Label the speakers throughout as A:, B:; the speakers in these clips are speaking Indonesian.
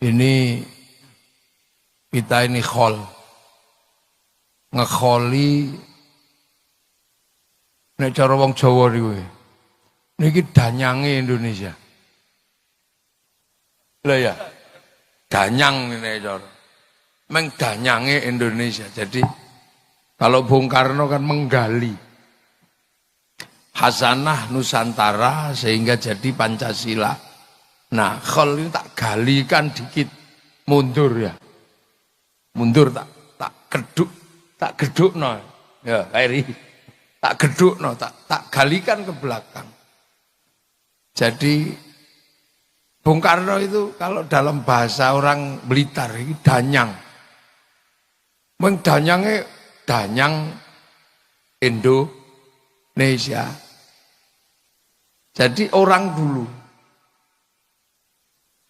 A: Ini kita ini khol, ngekholi nek cara wong Jawa niku. Niki danyange Indonesia. Lah ya, danyang ini cara. Meng danyange Indonesia. Jadi kalau Bung Karno kan menggali Hasanah Nusantara sehingga jadi Pancasila. Nah, khol ini tak galikan dikit, mundur ya, mundur tak geduk no, ya Kairi, tak geduk no, tak galikan ke belakang. Jadi Bung Karno itu kalau dalam bahasa orang Blitar ini danyang, mengdanyangnya danyang Indonesia. Jadi orang dulu.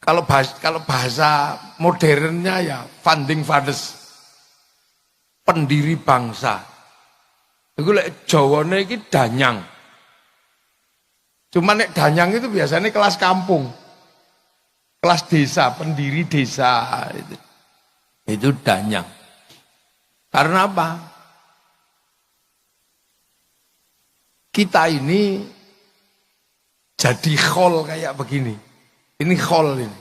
A: Kalau bahasa modernnya ya founding fathers, pendiri bangsa. Itu lek Jawane iki danyang. Cuma nek danyang itu biasanya kelas kampung, kelas desa, pendiri desa itu danyang. Karena apa? Kita ini jadi khol kayak begini. Ini khol ini.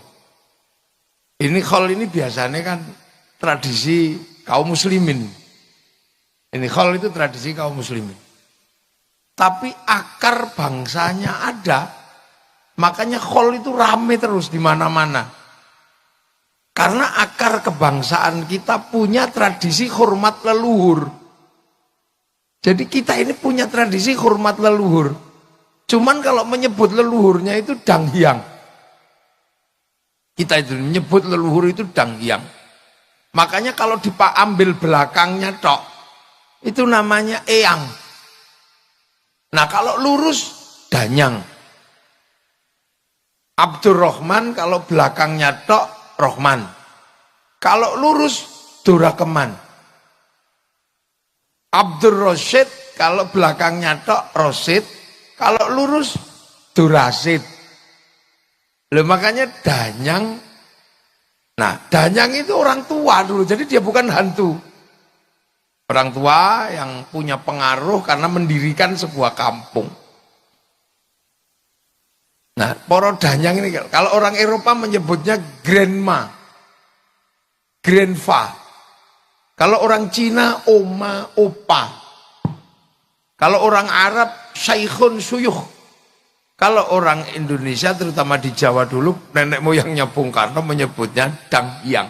A: Ini khol ini biasanya kan tradisi kaum muslimin. Ini khol itu tradisi kaum muslimin. Tapi akar bangsanya ada. Makanya khol itu rame terus di mana-mana. Karena akar kebangsaan kita punya tradisi hormat leluhur. Jadi kita ini punya tradisi hormat leluhur. Cuman kalau menyebut leluhurnya itu danghyang. Kita itu menyebut leluhur itu danghyang. Makanya kalau diambil belakangnya tok, itu namanya eyang. Nah kalau lurus, danyang. Abdurrahman kalau belakangnya tok, Rohman. Kalau lurus, Durakeman. Abdur Rasyid kalau belakangnya tok, Rosid. Kalau lurus, Durasid. Loh, makanya danyang. Nah, danyang itu orang tua dulu, jadi dia bukan hantu. Orang tua yang punya pengaruh karena mendirikan sebuah kampung. Nah, para danyang ini, kalau orang Eropa menyebutnya grandma, grandpa. Kalau orang Cina, oma, opa. Kalau orang Arab, syaikhun, suyuh. Kalau orang Indonesia, terutama di Jawa dulu, nenek moyangnya Bung Karno menyebutnya danghyang.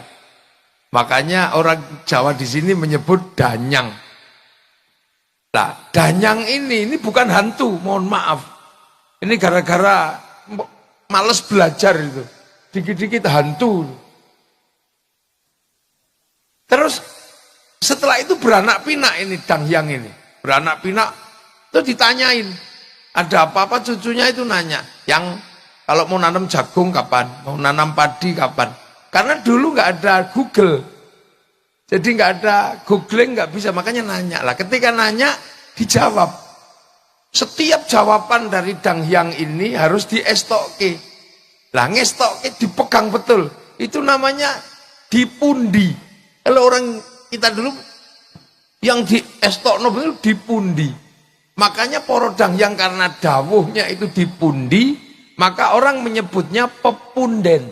A: Makanya orang Jawa di sini menyebut danyang. Nah, danyang ini bukan hantu, mohon maaf. Ini gara-gara males belajar itu. Dikit-dikit hantu. Terus setelah itu beranak pinak ini danghyang ini. Beranak pinak, itu ditanyain. Ada apa-apa cucunya itu nanya, yang kalau mau nanam jagung kapan, mau nanam padi kapan. Karena dulu nggak ada Google, jadi nggak ada googling, nggak bisa, makanya nanya. Lah ketika nanya, dijawab. Setiap jawaban dari danghyang ini harus diestokke. Lah ngestokke dipegang betul, itu namanya dipundi. Kalau orang kita dulu yang diestokno betul dipundi. Makanya para danghyang karena dawuhnya itu dipundi, maka orang menyebutnya pepunden.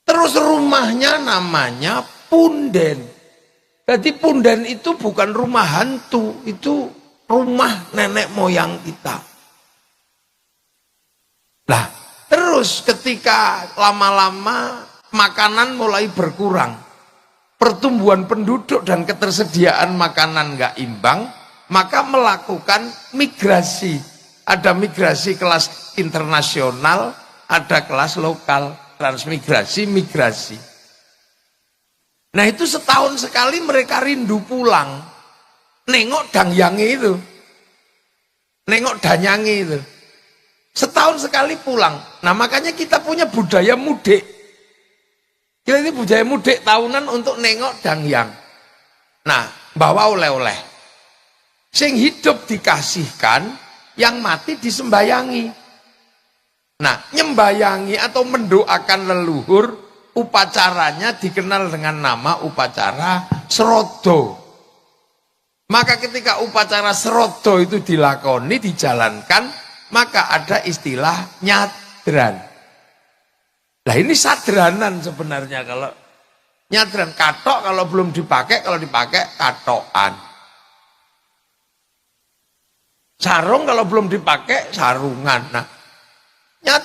A: Terus rumahnya namanya punden. Jadi punden itu bukan rumah hantu, itu rumah nenek moyang kita. Nah, terus ketika lama-lama makanan mulai berkurang, pertumbuhan penduduk dan ketersediaan makanan nggak imbang, maka melakukan migrasi. Ada migrasi kelas internasional, ada kelas lokal, transmigrasi, migrasi. Nah itu setahun sekali mereka rindu pulang. Nengok dangyangi itu. Nengok danyangi itu. Setahun sekali pulang. Nah makanya kita punya budaya mudik. Kita ini budaya mudik tahunan untuk nengok dangyang. Nah bawa oleh-oleh. Sing hidup dikasihkan, yang mati disembayangi. Nah, nyembayangi atau mendoakan leluhur, upacaranya dikenal dengan nama upacara serodo. Maka ketika upacara serodo itu dilakoni, dijalankan, maka ada istilah nyadran. Nah ini sadranan sebenarnya. Kalau nyadran, katok kalau belum dipakai, kalau dipakai katokan. Sarung kalau belum dipakai sarungan. Nah,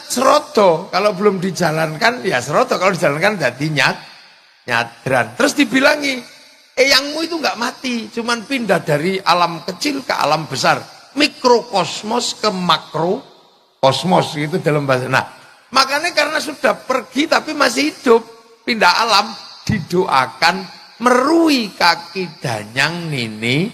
A: serodo kalau belum dijalankan ya serodo, kalau dijalankan jadi nyadran. Terus dibilangi, eyangmu itu nggak mati, cuman pindah dari alam kecil ke alam besar, mikrokosmos ke makrokosmos, itu dalam bahasa. Nah, makanya karena sudah pergi tapi masih hidup, pindah alam, didoakan merui kaki danyang nini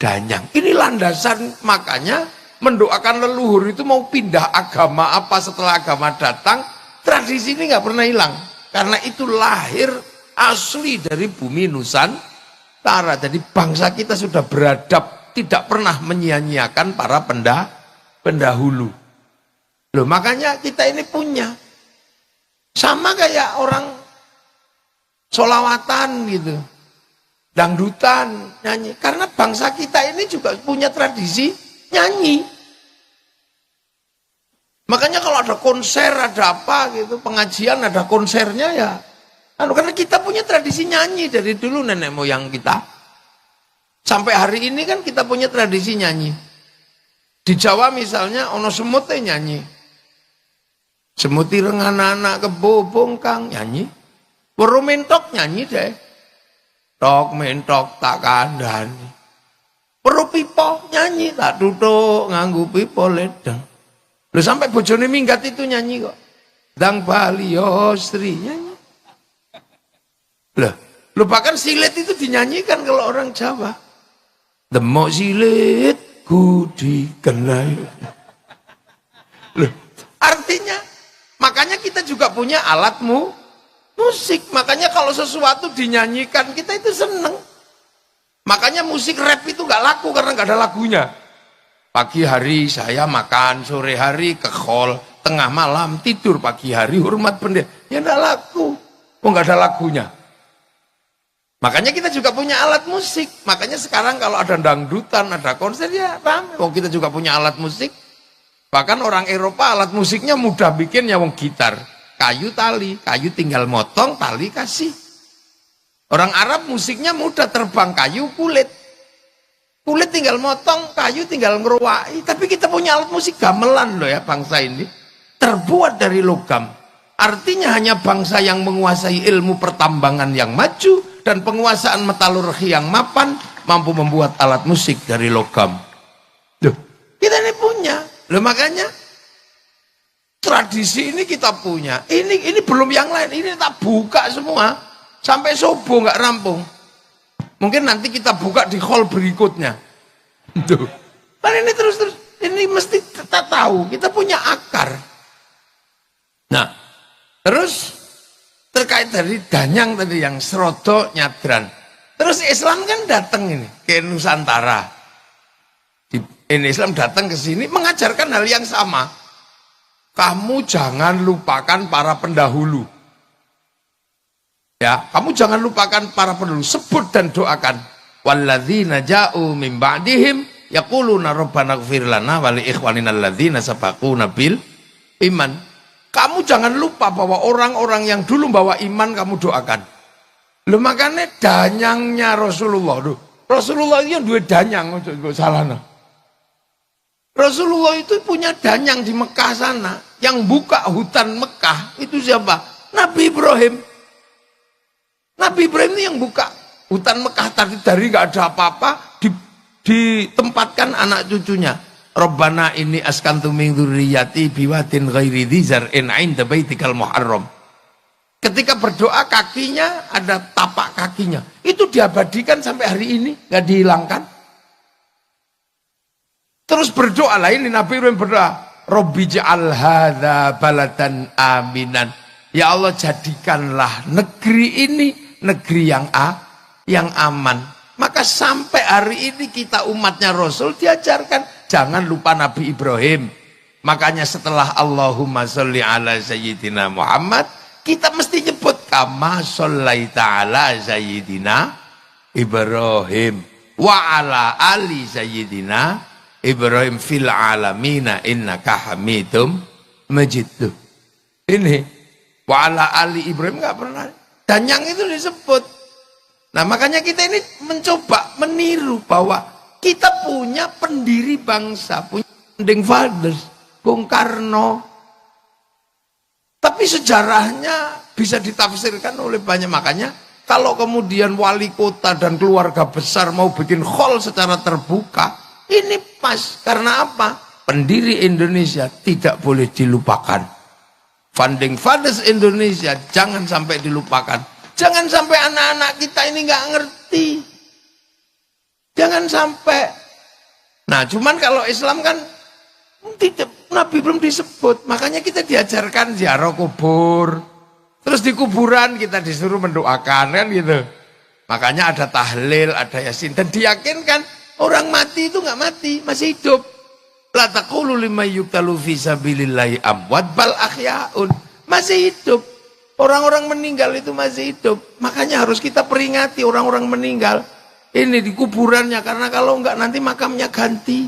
A: danyang. Ini landasan, makanya mendoakan leluhur itu mau pindah agama apa setelah agama datang, tradisi ini nggak pernah hilang. Karena itu lahir asli dari bumi Nusantara. Jadi bangsa kita sudah beradab, tidak pernah menyia-nyiakan para pendahulu. Loh, makanya kita ini punya. Sama kayak orang sholawatan gitu. Dangdutan, nyanyi. Karena bangsa kita ini juga punya tradisi nyanyi. Makanya kalau ada konser, ada apa gitu, pengajian, ada konsernya ya. Karena kita punya tradisi nyanyi dari dulu nenek moyang kita. Sampai hari ini kan kita punya tradisi nyanyi. Di Jawa misalnya, ono semut nyanyi. Semuti rengan anak kebobong kang, nyanyi. Weru mentok nyanyi deh. Tok mentok tak kandhani. Weru pipo nyanyi, tak duduk nganggu pipo ledeng. Loh, sampai bojone minggat itu nyanyi kok. Dang Bali Yosri nyanyi. Loh, bahkan silet itu dinyanyikan kalau orang Jawa. Demok silet ku dikenal. Loh, artinya makanya kita juga punya alatmu musik. Makanya kalau sesuatu dinyanyikan kita itu seneng. Makanya musik rap itu gak laku karena gak ada lagunya. Pagi hari saya makan, sore hari ke hall, tengah malam tidur, pagi hari hormat bendera. Ya gak laku, kok gak ada lagunya. Makanya kita juga punya alat musik. Makanya sekarang kalau ada dangdutan, ada konser ya rame. Wong kita juga punya alat musik. Bahkan orang Eropa alat musiknya mudah bikin ya, wong gitar. Kayu tali, kayu tinggal motong, tali kasih. Orang Arab musiknya mudah, terbang kayu kulit. Kulit tinggal motong, kayu tinggal ngeruwai. Tapi kita punya alat musik gamelan loh ya bangsa ini. Terbuat dari logam. Artinya hanya bangsa yang menguasai ilmu pertambangan yang maju dan penguasaan metalurgi yang mapan mampu membuat alat musik dari logam. Loh, kita ini punya. Loh, makanya tradisi ini kita punya. Ini belum yang lain. Ini tak buka semua sampai subuh nggak rampung. Mungkin nanti kita buka di hall berikutnya. Tuh. Kan ini terus ini mesti kita tahu. Kita punya akar. Nah, terus terkait dari danyang tadi yang serodo nyadran. Terus Islam kan datang ini ke Nusantara. Ini Islam datang ke sini mengajarkan hal yang sama. Kamu jangan lupakan para pendahulu. Ya, kamu jangan lupakan para pendahulu. Sebut dan doakan. Walladzina ja'u min ba'dihim yaquluna rabbana ighfir lana wa li ikhwanina alladzina sabaquna bil iman. Kamu jangan lupa bahwa orang-orang yang dulu bawa iman kamu doakan. Lho, makanya danyangnya Rasulullah. Rasulullah itu yang dua danyang, salah no. Rasulullah itu punya danyang di Mekah sana. Yang buka hutan Mekah itu siapa? Nabi Ibrahim. Nabi Ibrahim itu yang buka hutan Mekah tadi, dari gak ada apa-apa ditempatkan anak cucunya. Rabbana inni askantu min dzurriyyati biwadin ghairi dzar'in 'inda baitikal muharram. Ketika berdoa kakinya ada tapak kakinya. Itu diabadikan sampai hari ini, gak dihilangkan. Terus berdoa lah, ini Nabi Ibrahim berdoa, Rabbi ja'al hadza baladan aminan. Ya Allah, jadikanlah negeri ini negeri yang aman. Maka sampai hari ini kita umatnya Rasul diajarkan jangan lupa Nabi Ibrahim. Makanya setelah Allahumma sholli ala sayyidina Muhammad, kita mesti nyebut kama shollaita ala sayyidina Ibrahim wa ala ali sayyidina Ibrahim fil alamina innaka hamidum majid. Ini wa ala ali Ibrahim enggak pernah. Dan yang itu disebut. Nah, makanya kita ini mencoba meniru bahwa kita punya pendiri bangsa, punya founding fathers, Bung Karno. Tapi sejarahnya bisa ditafsirkan oleh banyak. Makanya kalau kemudian wali kota dan keluarga besar mau bikin khol secara terbuka, ini pas. Karena apa? Pendiri Indonesia tidak boleh dilupakan. Founding fathers Indonesia jangan sampai dilupakan. Jangan sampai anak-anak kita ini nggak ngerti. Jangan sampai. Nah, cuman kalau Islam kan tidak, Nabi belum disebut. Makanya kita diajarkan ziarah kubur. Terus di kuburan kita disuruh mendoakan kan gitu. Makanya ada tahlil, ada yasin. Dan diyakinkan orang mati itu nggak mati, masih hidup. La taqulu liman yuqtalu fi sabilillahi amwat bal ahyaun. Masih hidup. Orang-orang meninggal itu masih hidup. Makanya harus kita peringati orang-orang meninggal. Ini di kuburannya, karena kalau enggak nanti makamnya ganti.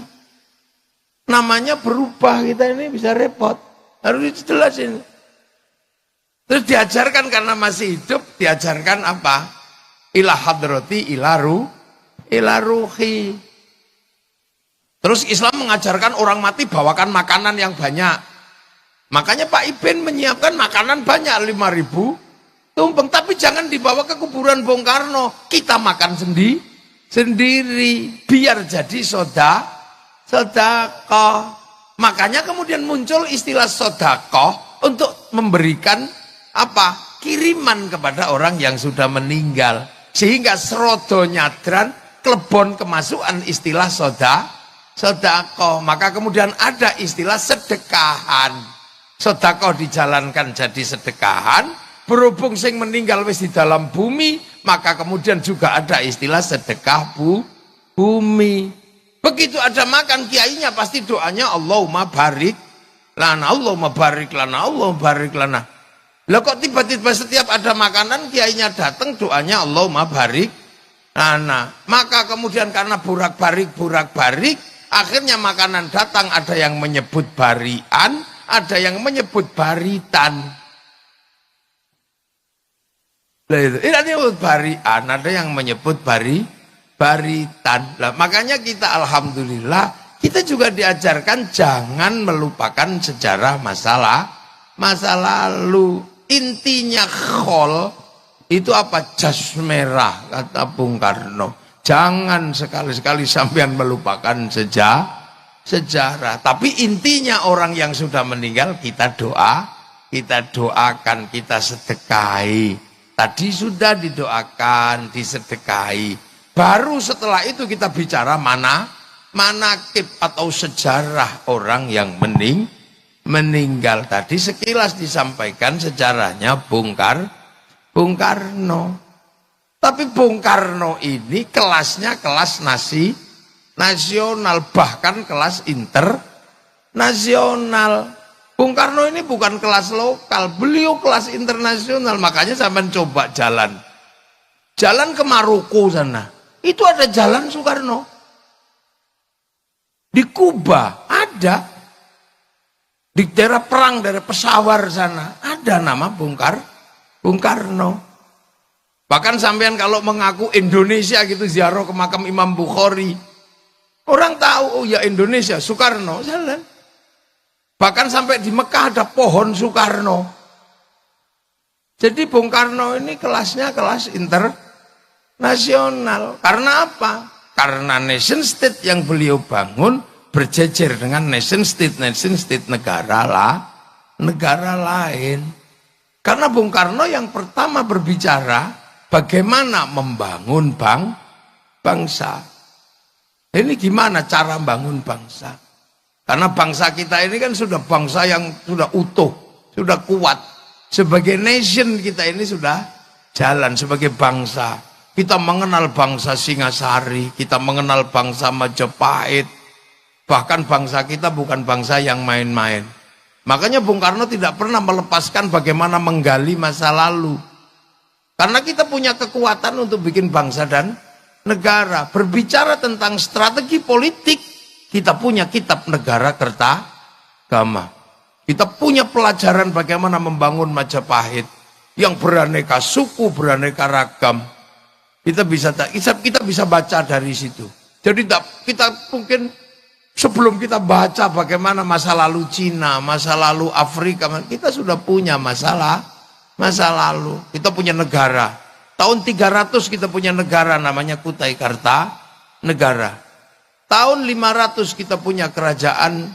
A: Namanya berubah, kita ini bisa repot. Harus dijelasin. Terus diajarkan karena masih hidup, diajarkan apa? Ilah hadrati ila ruhi. Terus Islam mengajarkan orang mati bawakan makanan yang banyak. Makanya Pak Iben menyiapkan makanan banyak, 5.000 tumpeng. Tapi jangan dibawa ke kuburan Bung Karno. Kita makan sendiri. Biar jadi sodakoh. Makanya kemudian muncul istilah sodakoh untuk memberikan apa? Kiriman kepada orang yang sudah meninggal. Sehingga serodo nyadran, klebon kemasukan istilah sodakoh. Maka kemudian ada istilah sedekahan. Sodakoh dijalankan jadi sedekahan. Berhubung sing meninggal wis di dalam bumi, maka kemudian juga ada istilah sedekah bumi. Begitu ada makan, kiainya pasti doanya Allahumma barik lana, Allahumma barik lana, Allahumma barik lana. Lah kok tiba-tiba setiap ada makanan, kiainya datang doanya Allahumma barik lana. Maka kemudian karena burak-barik, akhirnya makanan datang, ada yang menyebut barian, ada yang menyebut baritan. Ini menyebut barian, ada yang menyebut baritan. Lah, makanya kita alhamdulillah, kita juga diajarkan jangan melupakan sejarah masa lalu. Intinya khol itu apa? Jas merah, kata Bung Karno. Jangan sekali-sekali sampean melupakan sejarah. Tapi intinya orang yang sudah meninggal kita doakan, kita sedekahi. Tadi sudah didoakan, disedekahi. Baru setelah itu kita bicara manakib atau sejarah orang yang meninggal. Tadi sekilas disampaikan sejarahnya Bung Karno. Tapi Bung Karno ini kelasnya kelas nasional, bahkan kelas internasional. Bung Karno ini bukan kelas lokal, beliau kelas internasional. Makanya sampean coba jalan ke Maroko sana, itu ada jalan Soekarno. Di Kuba ada, di daerah perang, daerah Peshawar sana ada nama Bung Karno. Bahkan sampean kalau mengaku Indonesia gitu, ziarah ke makam Imam Bukhari, orang tahu, oh ya Indonesia, Soekarno jalan. Bahkan sampai di Mekah ada pohon Soekarno. Jadi Bung Karno ini kelasnya kelas internasional. Karena apa? Karena nation state yang beliau bangun berjejer dengan nation state negara lain. Karena Bung Karno yang pertama berbicara bagaimana membangun bangsa. Ini gimana cara membangun bangsa? Karena bangsa kita ini kan sudah bangsa yang sudah utuh, sudah kuat. Sebagai nation kita ini sudah jalan sebagai bangsa. Kita mengenal bangsa Singasari, kita mengenal bangsa Majapahit. Bahkan bangsa kita bukan bangsa yang main-main. Makanya Bung Karno tidak pernah melepaskan bagaimana menggali masa lalu. Karena kita punya kekuatan untuk bikin bangsa dan negara. Berbicara tentang strategi politik, kita punya kitab Negara Kertagama. Kita punya pelajaran bagaimana membangun Majapahit yang beraneka suku, beraneka ragam. Kita bisa baca dari situ. Jadi kita mungkin sebelum kita baca bagaimana masa lalu Cina, masa lalu Afrika, kita sudah punya masa lalu. Kita punya negara. Tahun 300 kita punya negara namanya Kutai Kartanegara. Tahun 500 kita punya kerajaan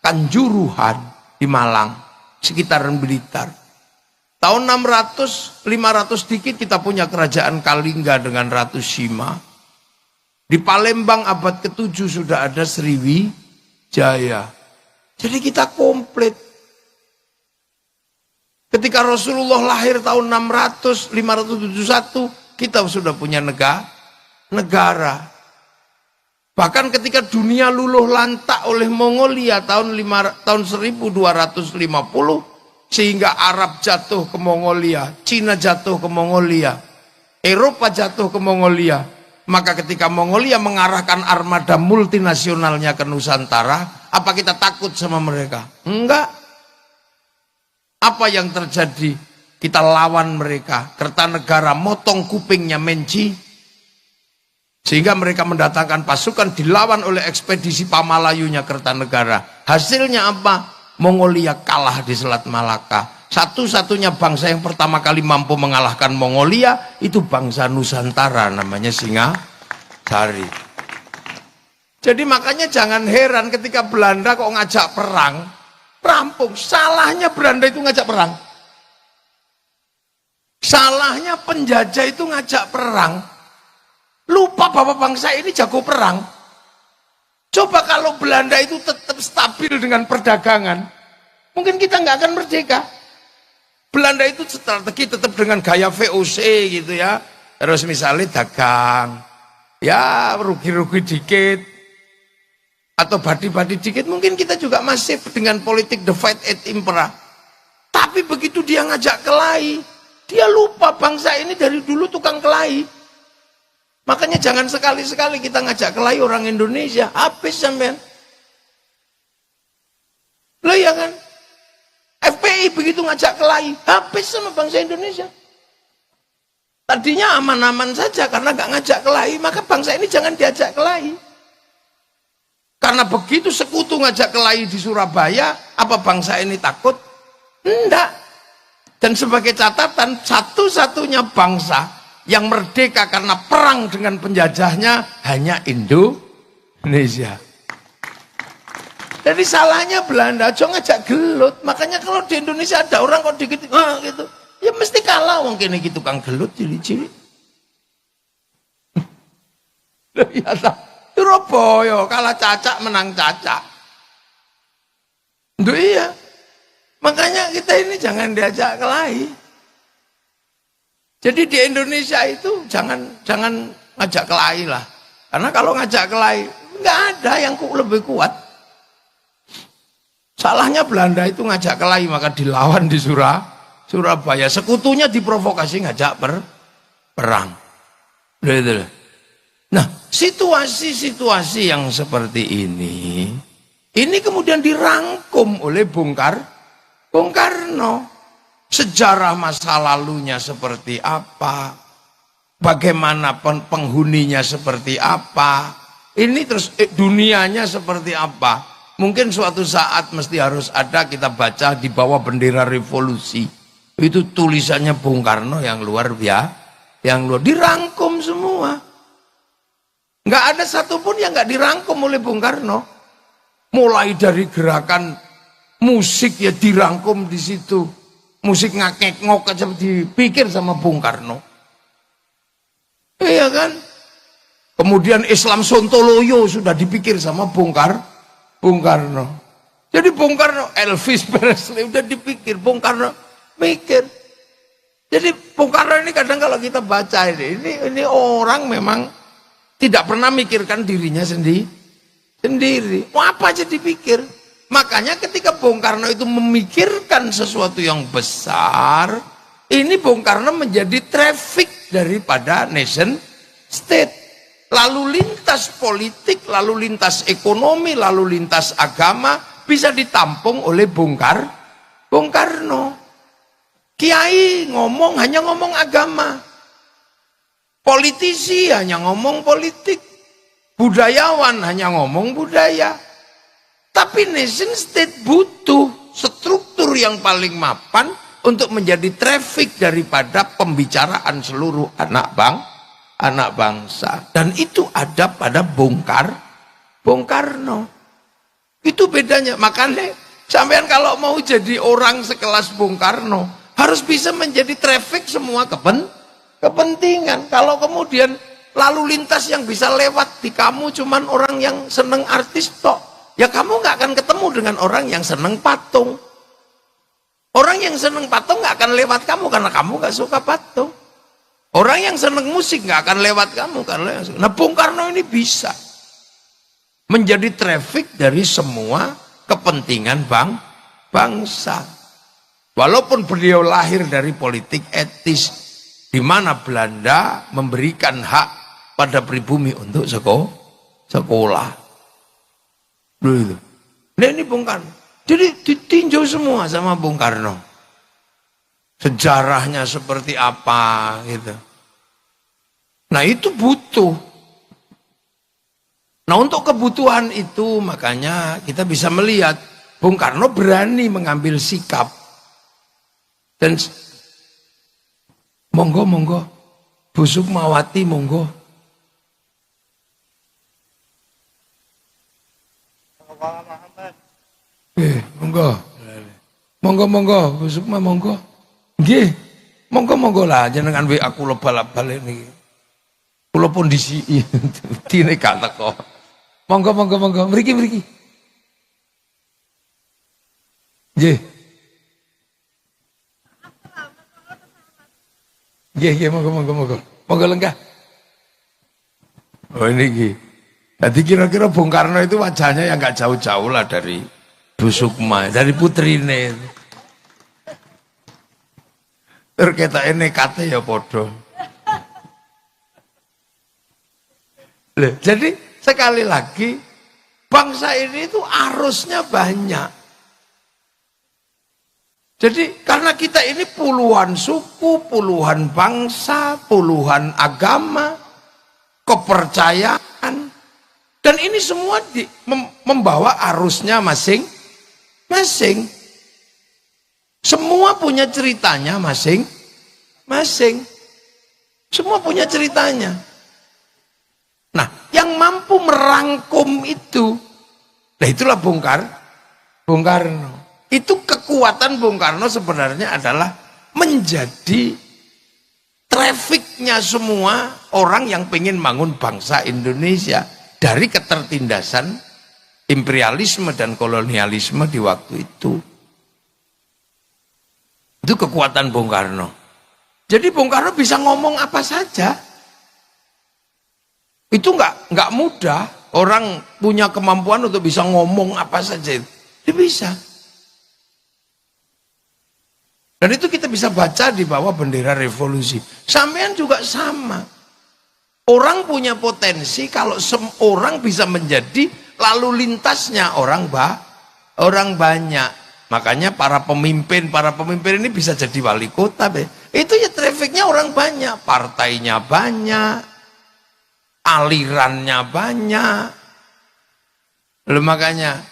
A: Kanjuruhan di Malang, sekitaran Blitar. Tahun 500 dikit kita punya kerajaan Kalingga dengan Ratu Sima. Di Palembang abad ke-7 sudah ada Sriwijaya. Jadi kita komplit. Ketika Rasulullah lahir tahun 571, kita sudah punya negara. Bahkan ketika dunia luluh lantak oleh Mongolia tahun 1250, sehingga Arab jatuh ke Mongolia, Cina jatuh ke Mongolia, Eropa jatuh ke Mongolia. Maka ketika Mongolia mengarahkan armada multinasionalnya ke Nusantara, apa kita takut sama mereka? Enggak. Apa yang terjadi? Kita lawan mereka. Kertanegara motong kupingnya Menci, sehingga mereka mendatangkan pasukan, dilawan oleh ekspedisi Pamalayunya Kertanegara. Hasilnya apa? Mongolia kalah di Selat Malaka. Satu-satunya bangsa yang pertama kali mampu mengalahkan Mongolia itu bangsa Nusantara, namanya Singasari. Jadi makanya jangan heran ketika Belanda kok ngajak perang, rampung. Salahnya Belanda itu ngajak perang. Salahnya penjajah itu ngajak perang. Lupa bahwa bangsa ini jago perang. Coba kalau Belanda itu tetap stabil dengan perdagangan, mungkin kita nggak akan merdeka. Belanda itu strategi tetap dengan gaya VOC gitu ya. Terus misalnya dagang, ya rugi-rugi dikit, atau badi-badi dikit, mungkin kita juga masih dengan politik divide et impera. Tapi begitu dia ngajak kelahi, dia lupa bangsa ini dari dulu tukang kelahi. Makanya jangan sekali-sekali kita ngajak kelahi orang Indonesia, habis sampean. Loh ya kan? FPI begitu ngajak kelahi, habis sama bangsa Indonesia. Tadinya aman-aman saja karena gak ngajak kelahi, maka bangsa ini jangan diajak kelahi. Karena begitu sekutu ngajak kelahi di Surabaya, apa bangsa ini takut? Enggak. Dan sebagai catatan, satu-satunya bangsa yang merdeka karena perang dengan penjajahnya hanya Indonesia. Jadi salahnya Belanda, jangan ngajak gelut. Makanya kalau di Indonesia ada orang kok dikit gitu, ya mesti kalah wong kene iki tukang gelut cili-cili. Ya ta, Surabaya kalah cacak menang cacak. Duh iya. Makanya kita ini jangan diajak kelahi. Jadi di Indonesia itu jangan ngajak kelahi lah. Karena kalau ngajak kelahi nggak ada yang lebih kuat. Salahnya Belanda itu ngajak kelahi maka dilawan di Surabaya. Sekutunya diprovokasi ngajak perang. Nah, situasi-situasi yang seperti ini kemudian dirangkum oleh Bung Karno. Sejarah masa lalunya seperti apa, bagaimana penghuninya seperti apa, ini terus dunianya seperti apa. Mungkin suatu saat mesti harus ada kita baca di bawah bendera revolusi. Itu tulisannya Bung Karno yang luar biasa, yang luar dirangkum semua. Nggak ada satupun yang nggak dirangkum oleh Bung Karno. Mulai dari gerakan musik ya dirangkum di situ. Musik ngakek-ngok aja dipikir sama Bung Karno. Iya kan? Kemudian Islam Sontoloyo sudah dipikir sama Bung Karno. Jadi Bung Karno, Elvis Presley udah dipikir, Bung Karno mikir. Jadi Bung Karno ini kadang kalau kita baca ini orang memang tidak pernah mikirkan dirinya Sendiri. Mau apa aja dipikir. Makanya ketika Bung Karno itu memikirkan sesuatu yang besar, ini Bung Karno menjadi traffic daripada nation state. Lalu lintas politik, lalu lintas ekonomi, lalu lintas agama bisa ditampung oleh Bung Karno. Kiai ngomong hanya ngomong agama. Politisi hanya ngomong politik. Budayawan hanya ngomong budaya. Tapi nation state butuh struktur yang paling mapan untuk menjadi traffic daripada pembicaraan seluruh anak bangsa. Dan itu ada pada Bung Karno. Itu bedanya. Makanya sampean kalau mau jadi orang sekelas Bung Karno harus bisa menjadi traffic semua kepentingan. Kalau kemudian lalu lintas yang bisa lewat di kamu cuman orang yang seneng artis tok, ya kamu nggak akan ketemu dengan orang yang seneng patung. Orang yang seneng patung nggak akan lewat kamu karena kamu nggak suka patung. Orang yang seneng musik nggak akan lewat kamu karena. Nah, Bung Karno ini bisa menjadi traffic dari semua kepentingan bangsa. Walaupun beliau lahir dari politik etis, di mana Belanda memberikan hak pada pribumi untuk sekolah. Nah, ini Bung Karno. Jadi ditinjau semua sama Bung Karno. Sejarahnya seperti apa gitu. Nah, itu butuh. Nah, untuk kebutuhan itu makanya kita bisa melihat Bung Karno berani mengambil sikap. Dan monggo Bu Sukmawati monggo. Monggo Bu Sukma monggo. Nggih. Monggo lah jenengan WA kula balak-balik niki. Kula pun disi dine gak teko. Monggo. Mriki. Nggih. Nggih, monggo. Monggo lenggah. Oh ini nggih. Jadi kira-kira Bung Karno itu wajahnya yang gak jauh-jauh lah dari Bu Sukma, dari putrine. Terketake nekate ya padha. Jadi sekali lagi bangsa ini itu arusnya banyak. Jadi karena kita ini puluhan suku, puluhan bangsa, puluhan agama, kepercayaan, dan ini semua membawa arusnya masing-masing. Semua punya ceritanya masing-masing. Semua punya ceritanya. Nah, yang mampu merangkum itu, nah itulah Bung Karno. Itu kekuatan Bung Karno sebenarnya adalah menjadi trafficnya semua orang yang pengen bangun bangsa Indonesia dari ketertindasan imperialisme dan kolonialisme di waktu itu. Itu kekuatan Bung Karno. Jadi Bung Karno bisa ngomong apa saja. Itu nggak mudah. Orang punya kemampuan untuk bisa ngomong apa saja. Dia bisa. Dan itu kita bisa baca di bawah bendera revolusi. Sampean juga sama. Orang punya potensi kalau orang bisa menjadi lalu lintasnya orang banyak. Makanya para pemimpin ini bisa jadi wali kota. Itu ya trafficnya orang banyak. Partainya banyak. Alirannya banyak. Lalu makanya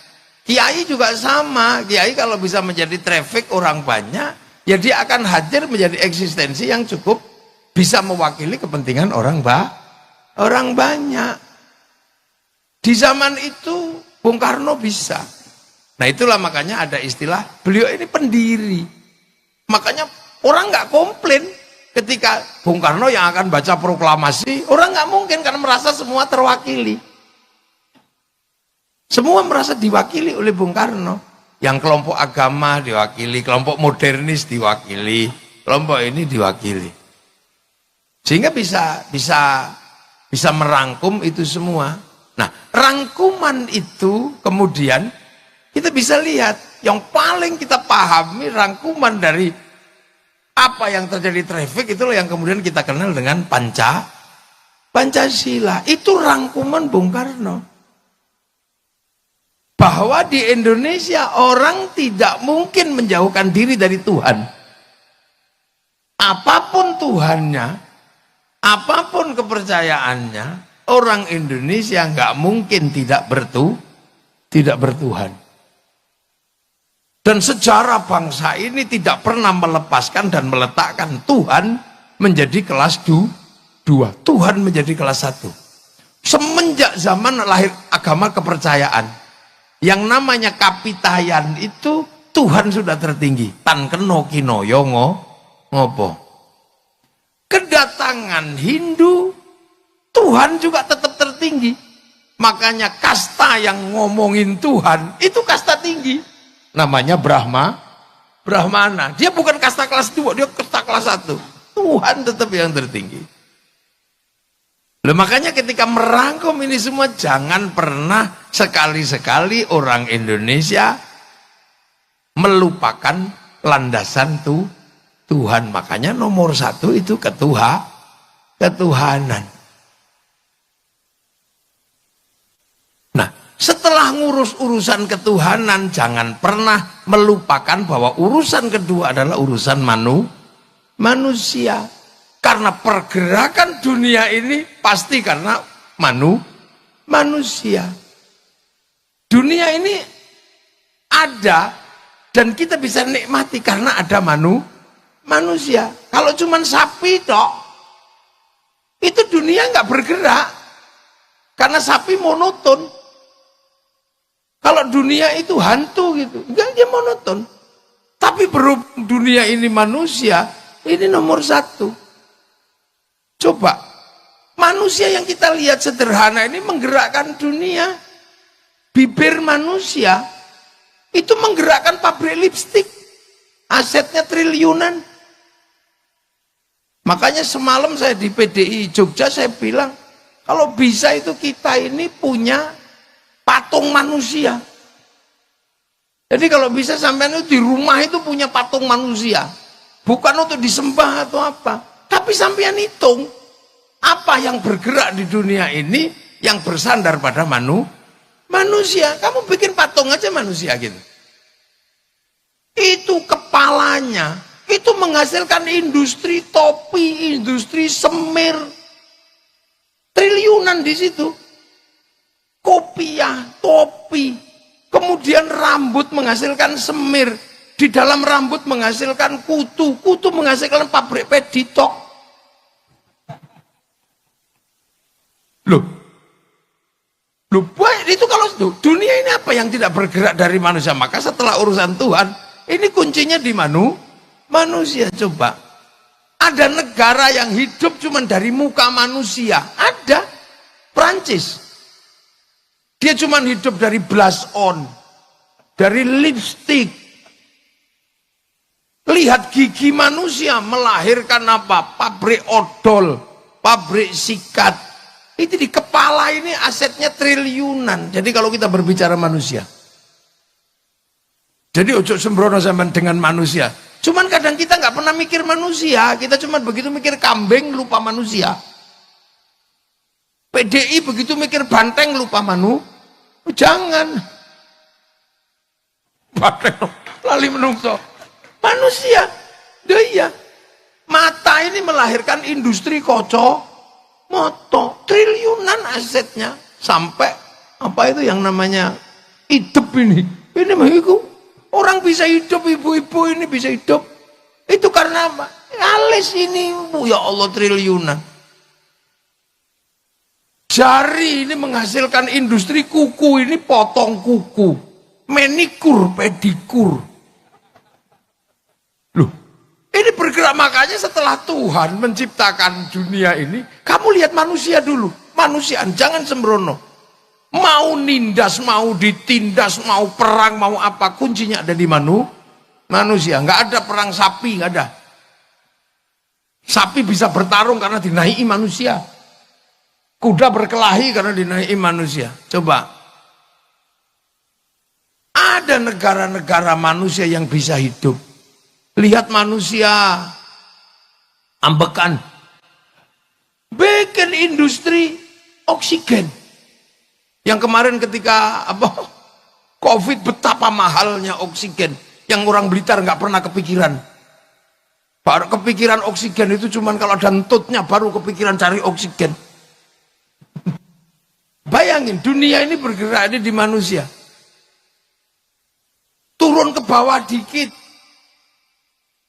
A: kiai juga sama. Kiai kalau bisa menjadi traffic orang banyak, ya dia akan hadir menjadi eksistensi yang cukup bisa mewakili kepentingan orang banyak. Di zaman itu Bung Karno bisa. Nah itulah makanya ada istilah beliau ini pendiri. Makanya orang nggak komplain ketika Bung Karno yang akan baca proklamasi. Orang nggak mungkin karena merasa semua terwakili. Semua merasa diwakili oleh Bung Karno. Yang kelompok agama diwakili, kelompok modernis diwakili, kelompok ini diwakili. Sehingga bisa merangkum itu semua. Nah, rangkuman itu kemudian kita bisa lihat, yang paling kita pahami rangkuman dari apa yang terjadi traffic, itulah yang kemudian kita kenal dengan Pancasila. Itu rangkuman Bung Karno. Bahwa di Indonesia orang tidak mungkin menjauhkan diri dari Tuhan. Apapun Tuhannya, apapun kepercayaannya, orang Indonesia nggak mungkin tidak bertuhan. Dan sejarah bangsa ini tidak pernah melepaskan dan meletakkan Tuhan menjadi kelas 2. Tuhan menjadi kelas 1. Semenjak zaman lahir agama kepercayaan, yang namanya kapitayan itu Tuhan sudah tertinggi. Tan keno kinoyo ngopo. Kedatangan Hindu, Tuhan juga tetap tertinggi. Makanya kasta yang ngomongin Tuhan itu kasta tinggi. Namanya Brahmana. Dia bukan kasta kelas 2, dia kasta kelas 1. Tuhan tetap yang tertinggi. Loh, makanya ketika merangkum ini semua, jangan pernah sekali-sekali orang Indonesia melupakan landasan Tuhan. Makanya nomor 1 itu ketuhanan. Nah, setelah ngurus urusan ketuhanan, jangan pernah melupakan bahwa urusan kedua adalah urusan manusia. Karena pergerakan dunia ini pasti karena manusia. Dunia ini ada dan kita bisa nikmati karena ada manusia. Kalau cuma sapi tok, itu dunia nggak bergerak. Karena sapi monoton. Kalau dunia itu hantu gitu, enggak, dia monoton. Tapi berhubung dunia ini manusia, ini nomor 1. Coba, manusia yang kita lihat sederhana ini menggerakkan dunia. Bibir manusia itu menggerakkan pabrik lipstik. Asetnya triliunan. Makanya semalam saya di PDI Jogja, saya bilang, kalau bisa itu kita ini punya patung manusia. Jadi kalau bisa sampean itu di rumah itu punya patung manusia. Bukan untuk disembah atau apa. Tapi sampean hitung. Apa yang bergerak di dunia ini yang bersandar pada manusia. Kamu bikin patung aja manusia gitu. Itu kepalanya. Itu menghasilkan industri topi, industri semir. Triliunan di situ. Kopiah, topi, kemudian rambut menghasilkan semir, di dalam rambut menghasilkan kutu menghasilkan pabrik peditok. Loh, itu kalau dunia ini apa yang tidak bergerak dari manusia? Maka setelah urusan Tuhan, ini kuncinya di manusia. Coba, ada negara yang hidup cuma dari muka manusia, ada, Prancis. Dia cuma hidup dari blush on, dari lipstick. Lihat gigi manusia melahirkan apa? Pabrik odol, pabrik sikat. Itu di kepala ini asetnya triliunan. Jadi kalau kita berbicara manusia. Jadi ojo sembrono zaman dengan manusia. Cuman kadang kita nggak pernah mikir manusia. Kita cuma begitu mikir kambing, lupa manusia. PDI begitu mikir banteng, lupa jangan. Banteng lali menungso. Manusia. Iya. Mata ini melahirkan industri moto. Triliunan asetnya. Sampai apa itu yang namanya hidup ini. Ini begitu. Orang bisa hidup, ibu-ibu ini bisa hidup. Itu karena apa? Alis ini, ya Allah, triliunan. Jari ini menghasilkan industri kuku, ini potong kuku. Menikur, pedikur. Loh, ini bergerak. Makanya setelah Tuhan menciptakan dunia ini, kamu lihat manusia dulu. Manusiaan, jangan sembrono. Mau nindas, mau ditindas, mau perang, mau apa, kuncinya ada di manusia. Nggak ada perang sapi, nggak ada. Sapi bisa bertarung karena dinaiki manusia. Kuda berkelahi karena dinaiki manusia. Coba. Ada negara-negara manusia yang bisa hidup. Lihat manusia ambekan. Bikin industri oksigen. Yang kemarin ketika COVID, betapa mahalnya oksigen. Yang orang Blitar nggak pernah kepikiran. Baru kepikiran oksigen itu cuman kalau ada entutnya baru kepikiran cari oksigen. Bayangin dunia ini bergerak di manusia. Turun ke bawah dikit.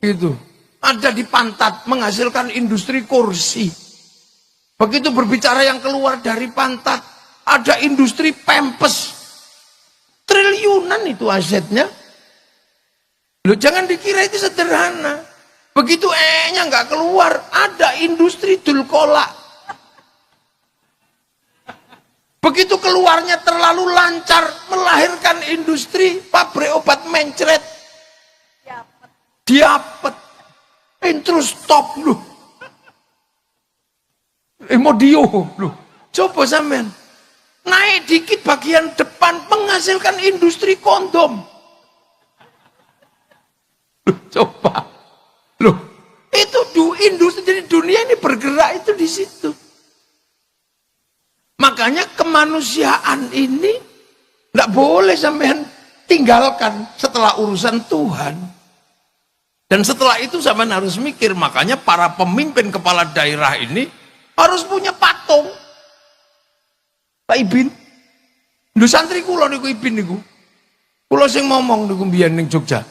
A: Gitu. Ada di pantat menghasilkan industri kursi. Begitu berbicara yang keluar dari pantat, ada industri pempes. Triliunan itu asetnya. Loh, jangan dikira itu sederhana. Begitu nya nggak keluar, ada industri dulkolak. Begitu keluarnya terlalu lancar, melahirkan industri pabrik obat mencret. Diapet. Terus stop loh. Modio loh. Coba sampean. Naik dikit bagian depan menghasilkan industri kondom. Loh, coba. Loh, itu industri, jadi dunia ini bergerak itu di situ. Makanya kemanusiaan ini nggak boleh sampean tinggalkan setelah urusan Tuhan. Dan setelah itu sampean harus mikir, makanya para pemimpin kepala daerah ini harus punya patung. Pak Ibin, lho santri kula niku Ibin niku. Kula sing ngomong niku mbiyen ning Jogja.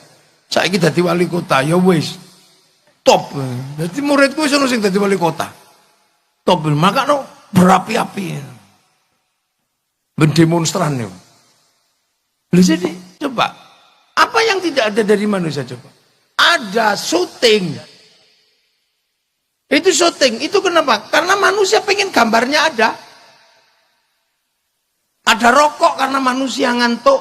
A: Saiki dadi wali kota, ya wis. Top. Dadi muridku wis ono sing dadi wali kota. Top, makanya berapi-api. Mendemonstran niku. Lho jadi coba, apa yang tidak ada dari manusia coba? Ada syuting. Itu syuting, itu kenapa? Karena manusia pengen gambarnya ada. Ada rokok karena manusia ngantuk.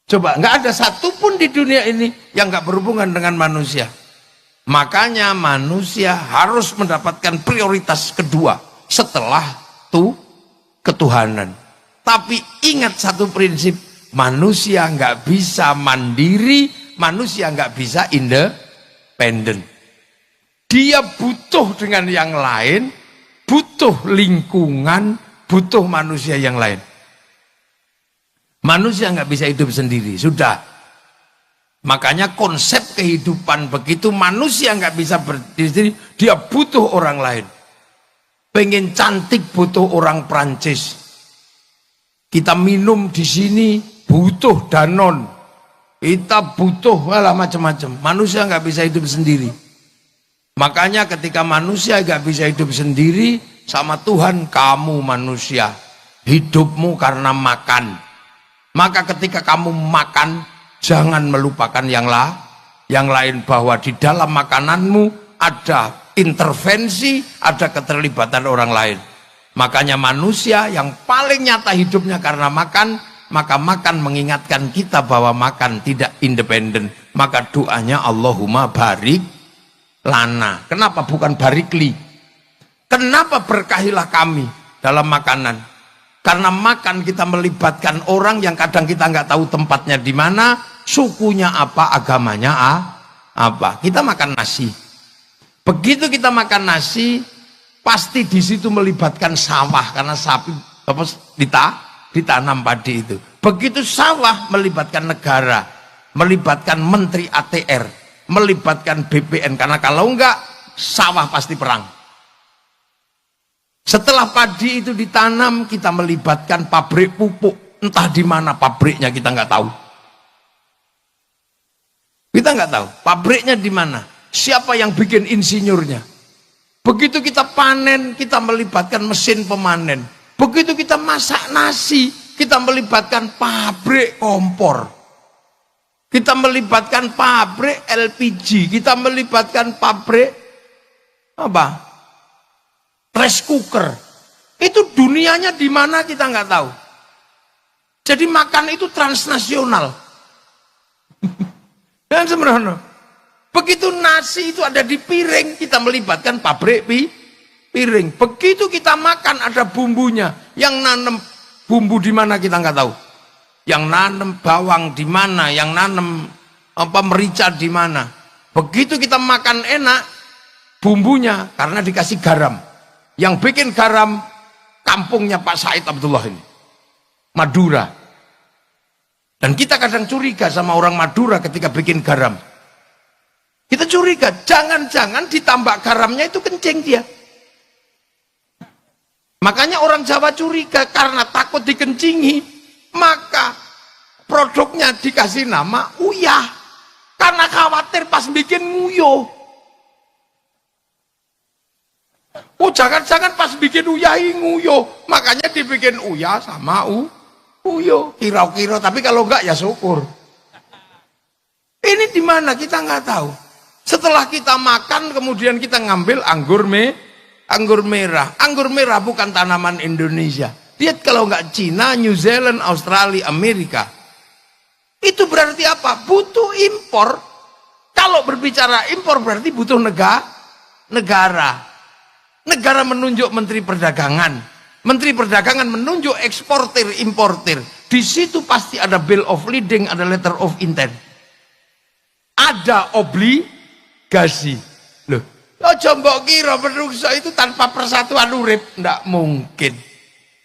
A: Coba, nggak ada satupun di dunia ini yang nggak berhubungan dengan manusia. Makanya manusia harus mendapatkan prioritas kedua setelah ketuhanan. Tapi ingat satu prinsip, manusia nggak bisa mandiri, manusia nggak bisa independen. Dia butuh dengan yang lain, butuh lingkungan, butuh manusia yang lain. Manusia nggak bisa hidup sendiri, sudah. Makanya konsep kehidupan begitu manusia nggak bisa berdiri sendiri, dia butuh orang lain. Pengen cantik butuh orang Prancis. Kita minum di sini butuh Danon. Kita butuh macam-macam. Manusia nggak bisa hidup sendiri. Makanya ketika manusia nggak bisa hidup sendiri, sama Tuhan, kamu manusia hidupmu karena makan. Maka ketika kamu makan, jangan melupakan yang lain, bahwa di dalam makananmu ada intervensi, ada keterlibatan orang lain. Makanya manusia yang paling nyata hidupnya karena makan, maka makan mengingatkan kita bahwa makan tidak independen. Maka doanya Allahumma barik lana. Kenapa bukan barikli? Kenapa berkahilah kami dalam makanan? Karena makan kita melibatkan orang yang kadang kita nggak tahu tempatnya di mana, sukunya apa, agamanya apa. Kita makan nasi. Begitu kita makan nasi, pasti di situ melibatkan sawah karena sapi ditanam padi itu. Begitu sawah melibatkan negara, melibatkan menteri ATR, melibatkan BPN, karena kalau enggak sawah pasti perang. Setelah padi itu ditanam, kita melibatkan pabrik pupuk, entah di mana pabriknya kita nggak tahu. Kita nggak tahu pabriknya di mana. Siapa yang bikin insinyurnya? Begitu kita panen, kita melibatkan mesin pemanen. Begitu kita masak nasi, kita melibatkan pabrik kompor. Kita melibatkan pabrik LPG. Kita melibatkan pabrik rice cooker. Itu dunianya di mana kita nggak tahu. Jadi makan itu transnasional. Dan sebenarnya begitu nasi itu ada di piring, kita melibatkan pabrik piring. Begitu kita makan ada bumbunya. Yang nanem bumbu di mana kita nggak tahu. Yang nanem bawang di mana, yang nanem merica di mana. Begitu kita makan enak, bumbunya karena dikasih garam. Yang bikin garam kampungnya Pak Said Abdullah ini, Madura. Dan kita kadang curiga sama orang Madura ketika bikin garam. Kita curiga, jangan-jangan ditambah garamnya itu kencing dia. Makanya orang Jawa curiga karena takut dikencingi, maka produknya dikasih nama uyah. Karena khawatir pas bikin nguyuh. Oh jangan-jangan pas bikin uyah nguyuh. Makanya dibikin uyah sama uyuh. Kira-kira, tapi kalau enggak ya syukur. Ini di mana kita nggak tahu. Setelah kita makan kemudian kita ngambil anggur merah. Anggur merah bukan tanaman Indonesia. Lihat kalau nggak Cina, New Zealand, Australia, Amerika. Itu berarti apa? Butuh impor. Kalau berbicara impor berarti butuh negara. Negara menunjuk Menteri Perdagangan. Menteri Perdagangan menunjuk eksportir, importir. Di situ pasti ada bill of lading, ada letter of intent. Ada obligasi. Loh, mbok kira menungso itu tanpa persatuan urip, ndak mungkin.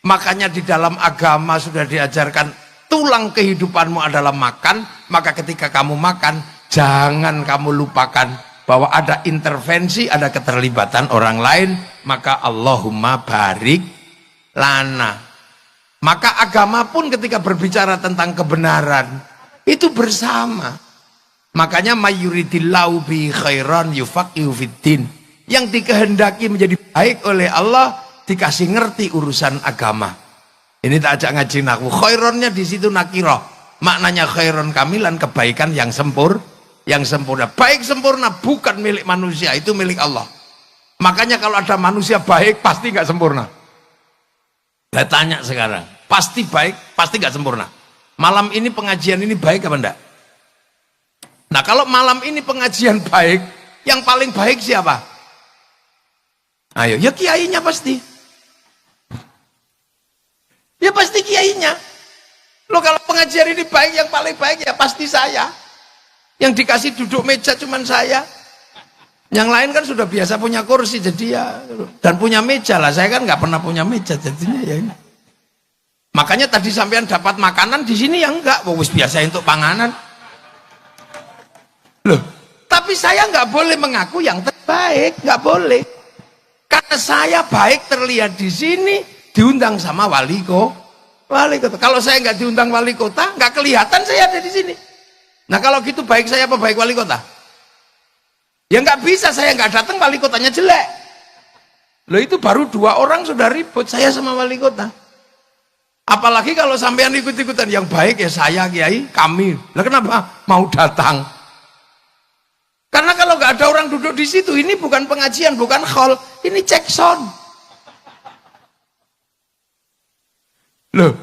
A: Makanya di dalam agama sudah diajarkan tulang kehidupanmu adalah makan, maka ketika kamu makan jangan kamu lupakan bahwa ada intervensi, ada keterlibatan orang lain, maka Allahumma barik lana. Maka agama pun ketika berbicara tentang kebenaran itu bersama. Makanya mayuridillahu bi khairan yufaqihu fiddin. Yang dikehendaki menjadi baik oleh Allah dikasih ngerti urusan agama. Ini tak ajak ngaji nahwu. Khaironnya di situ nakirah. Maknanya khairon kamilan, kebaikan yang sempurna. Baik sempurna bukan milik manusia, itu milik Allah. Makanya kalau ada manusia baik pasti nggak sempurna. Saya tanya sekarang, pasti baik, pasti nggak sempurna. Malam ini pengajian ini baik apa enggak? Nah kalau malam ini pengajian baik, yang paling baik siapa? Ayo, ya kiainya pasti. Ya pasti kiainya. Loh kalau pengajian ini baik, yang paling baik ya pasti saya. Yang dikasih duduk meja cuman saya. Yang lain kan sudah biasa punya kursi, jadi ya, dan punya meja lah. Saya kan nggak pernah punya meja, jadinya ya ini. Makanya tadi sampean dapat makanan di sini ya enggak, wis biasa untuk panganan. Loh, tapi saya nggak boleh mengaku yang terbaik, nggak boleh. Karena saya baik terlihat di sini, diundang sama wali kota. Kalau saya nggak diundang wali kota, nggak kelihatan saya ada di sini. Nah kalau gitu baik saya apa baik wali kota? Ya nggak bisa, saya nggak datang wali kotanya jelek. Loh itu baru 2 orang sudah ribut, saya sama wali kota. Apalagi kalau sampean ikut-ikutan, yang baik ya saya, kiai, kami. Lah kenapa mau datang? Karena kalau nggak ada orang duduk di situ, ini bukan pengajian, bukan khol, ini cek sound. Loh,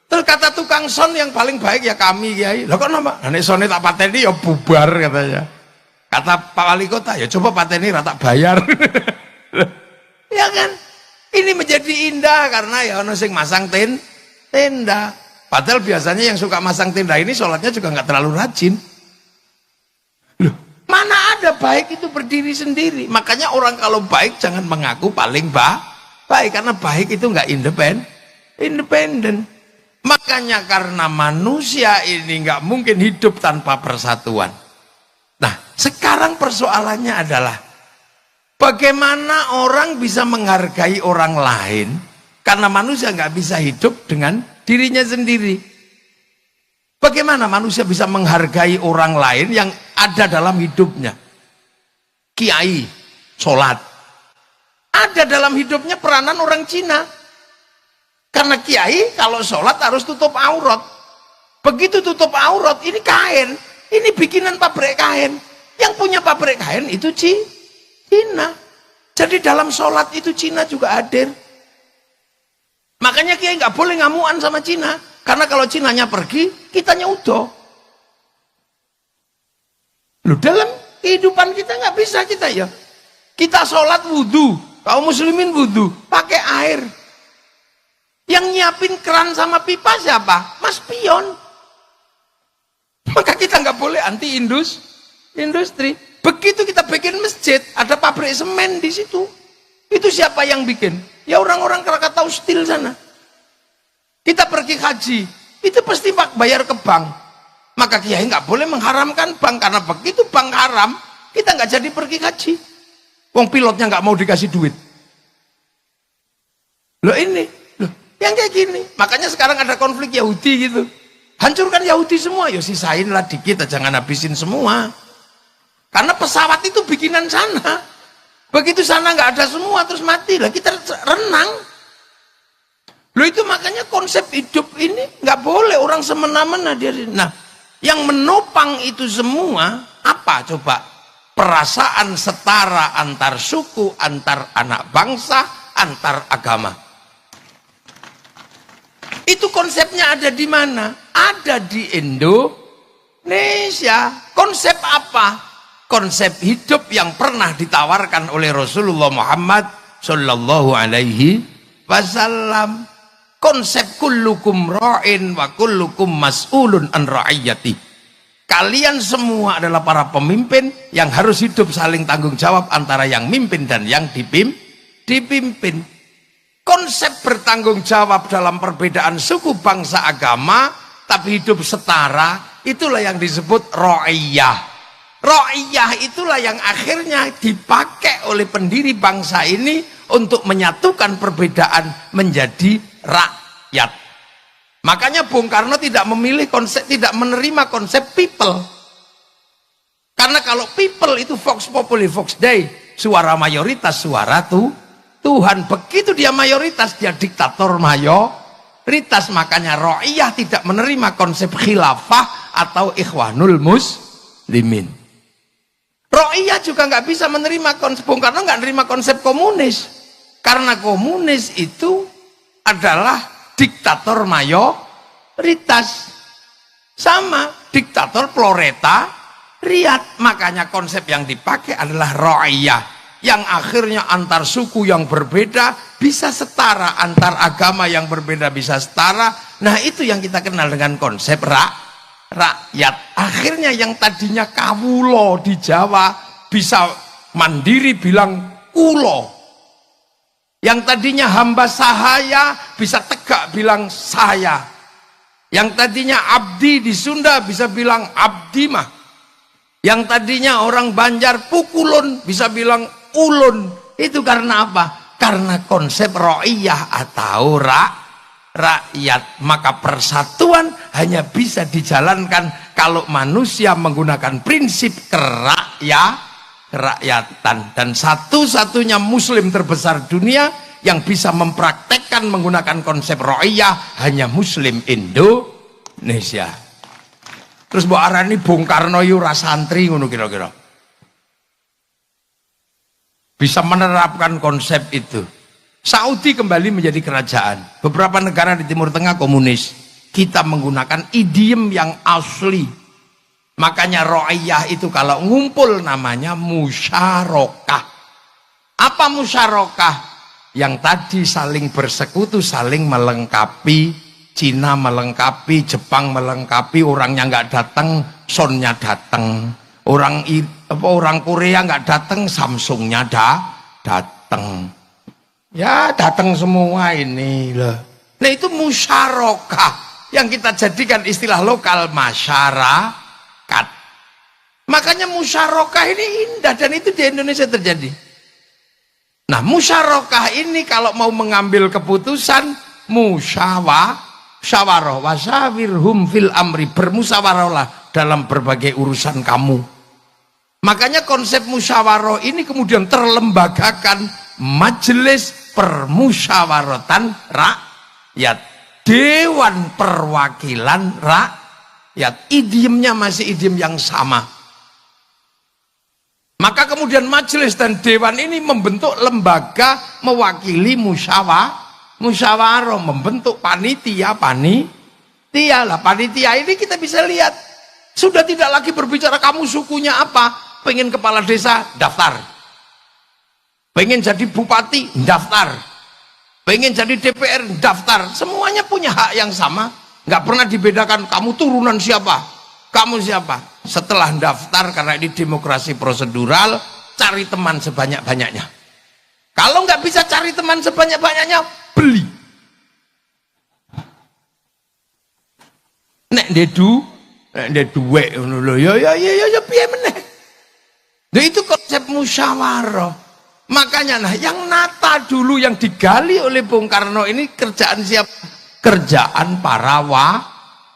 A: terus kata tukang sound yang paling baik ya kami, kiai. Lah kok nama? Nek soundnya tak pateni ya bubar katanya. Kata Pak Wali Kota, ya coba pateni rata bayar. Ya kan? Ini menjadi indah karena ya ono sing masang tenda. Padahal biasanya yang suka masang tenda ini sholatnya juga nggak terlalu rajin. Loh, mana ada baik itu berdiri sendiri. Makanya orang kalau baik jangan mengaku paling baik, karena baik itu nggak independen. Makanya karena manusia ini nggak mungkin hidup tanpa persatuan. Nah, sekarang persoalannya adalah bagaimana orang bisa menghargai orang lain, karena manusia nggak bisa hidup dengan dirinya sendiri. Bagaimana manusia bisa menghargai orang lain yang ada dalam hidupnya? Kiai, sholat. Ada dalam hidupnya peranan orang Cina. Karena kiai kalau sholat harus tutup aurat. Begitu tutup aurat, ini kain. Ini bikinan pabrik kain. Yang punya pabrik kain itu Cina. Jadi dalam sholat itu Cina juga hadir. Makanya kiai nggak boleh ngamuan sama Cina. Karena kalau Cinanya pergi, kitanya udah. Loh, dalam kehidupan kita nggak bisa kita ya. Kita sholat wudhu, Kaum muslimin wudhu pakai air. Yang nyiapin keran sama pipa siapa? Mas Pion. Maka kita nggak boleh anti industri. Begitu kita bikin masjid, ada pabrik semen di situ. Itu siapa yang bikin? Ya orang-orang Krakatau Steel sana. Kita pergi haji, itu pasti bayar ke bank. Maka kiai nggak boleh mengharamkan bank, karena begitu bank haram, kita nggak jadi pergi haji. Wong pilotnya nggak mau dikasih duit. Loh ini, loh yang kayak gini. Makanya sekarang ada konflik Yahudi gitu. Hancurkan Yahudi semua, ya sisain lah dikit, jangan habisin semua. Karena pesawat itu bikinan sana. Begitu sana nggak ada semua terus mati lah, kita renang. Loh itu makanya konsep hidup ini nggak boleh orang semena-mena dia. Nah, yang menopang itu semua apa coba? Perasaan setara antar suku, antar anak bangsa, antar agama. Itu konsepnya ada di mana? Ada di Indonesia. Konsep apa? Konsep hidup yang pernah ditawarkan oleh Rasulullah Muhammad Sallallahu Alaihi Wasallam. Konsep kullukum ra'in wa kullukum mas'ulun an ra'iyati. Kalian semua adalah para pemimpin yang harus hidup saling tanggung jawab antara yang mimpin dan yang dipimpin. Konsep bertanggung jawab dalam perbedaan suku, bangsa, agama, tapi hidup setara, itulah yang disebut ra'iyah. Ra'iyah itulah yang akhirnya dipakai oleh pendiri bangsa ini untuk menyatukan perbedaan menjadi rakyat. Makanya Bung Karno tidak memilih konsep, tidak menerima konsep people. Karena kalau people itu vox populi, vox dei, suara mayoritas, suara Tuhan. Begitu dia mayoritas, dia diktator mayoritas. Makanya Ra'iyah tidak menerima konsep khilafah atau ikhwanul muslimin. Ra'iyah juga nggak bisa menerima konsep, Bung Karno nggak menerima konsep komunis. Karena komunis itu adalah diktator mayoritas, sama diktator proletariat. Makanya konsep yang dipakai adalah ra'iyah, yang akhirnya antar suku yang berbeda bisa setara, antar agama yang berbeda bisa setara. Nah itu yang kita kenal dengan konsep rakyat. Akhirnya yang tadinya kawulo di Jawa bisa mandiri bilang kulo. Yang tadinya hamba sahaya bisa tegak bilang saya. Yang tadinya abdi di Sunda bisa bilang abdi mah. Yang tadinya orang Banjar pukulun bisa bilang ulun. Itu karena apa? Karena konsep ra'iyah atau rakyat. Maka persatuan hanya bisa dijalankan kalau manusia menggunakan prinsip kerakyatan. Dan satu-satunya muslim terbesar dunia yang bisa mempraktekkan menggunakan konsep ra'iyah hanya muslim Indonesia. Terus mbok arani Bung Karno yu ora santri ngono kira-kira. Bisa menerapkan konsep itu. Saudi kembali menjadi kerajaan. Beberapa negara di Timur Tengah komunis. Kita menggunakan idiom yang asli. Makanya ra'iyah itu kalau ngumpul namanya musyarakah. Apa musyarakah? Yang tadi saling bersekutu, saling melengkapi. Cina melengkapi, Jepang melengkapi, orangnya nggak datang, Sonnya datang. Orang Korea nggak datang, Samsungnya datang. Ya datang semua ini loh. Nah itu musyarakah yang kita jadikan istilah lokal masyarakat. Makanya musyarakah ini indah dan itu di Indonesia terjadi. Nah musyarakah ini kalau mau mengambil keputusan musyawarah wasawirhum fil amri, bermusyawarahlah dalam berbagai urusan kamu. Makanya konsep musyawarah ini kemudian terlembagakan majelis permusyawaratan rakyat, dewan perwakilan rakyat. Idiomnya masih idiom yang sama. Maka kemudian majelis dan dewan ini membentuk lembaga mewakili musyawarah, membentuk panitia lah. Panitia ini kita bisa lihat sudah tidak lagi berbicara kamu sukunya apa, pengen kepala desa daftar, Pengen jadi bupati, daftar. Pengen jadi DPR, daftar. Semuanya punya hak yang sama. Nggak pernah dibedakan, kamu turunan siapa, kamu siapa. Setelah daftar, karena ini demokrasi prosedural, cari teman sebanyak-banyaknya. Kalau nggak bisa cari teman sebanyak-banyaknya, beli. Nek ndek duwe ngono lho, ya piye meneh. Nah, itu konsep musyawarah. Makanya yang nata dulu yang digali oleh Bung Karno ini kerjaan siapa? Kerjaan para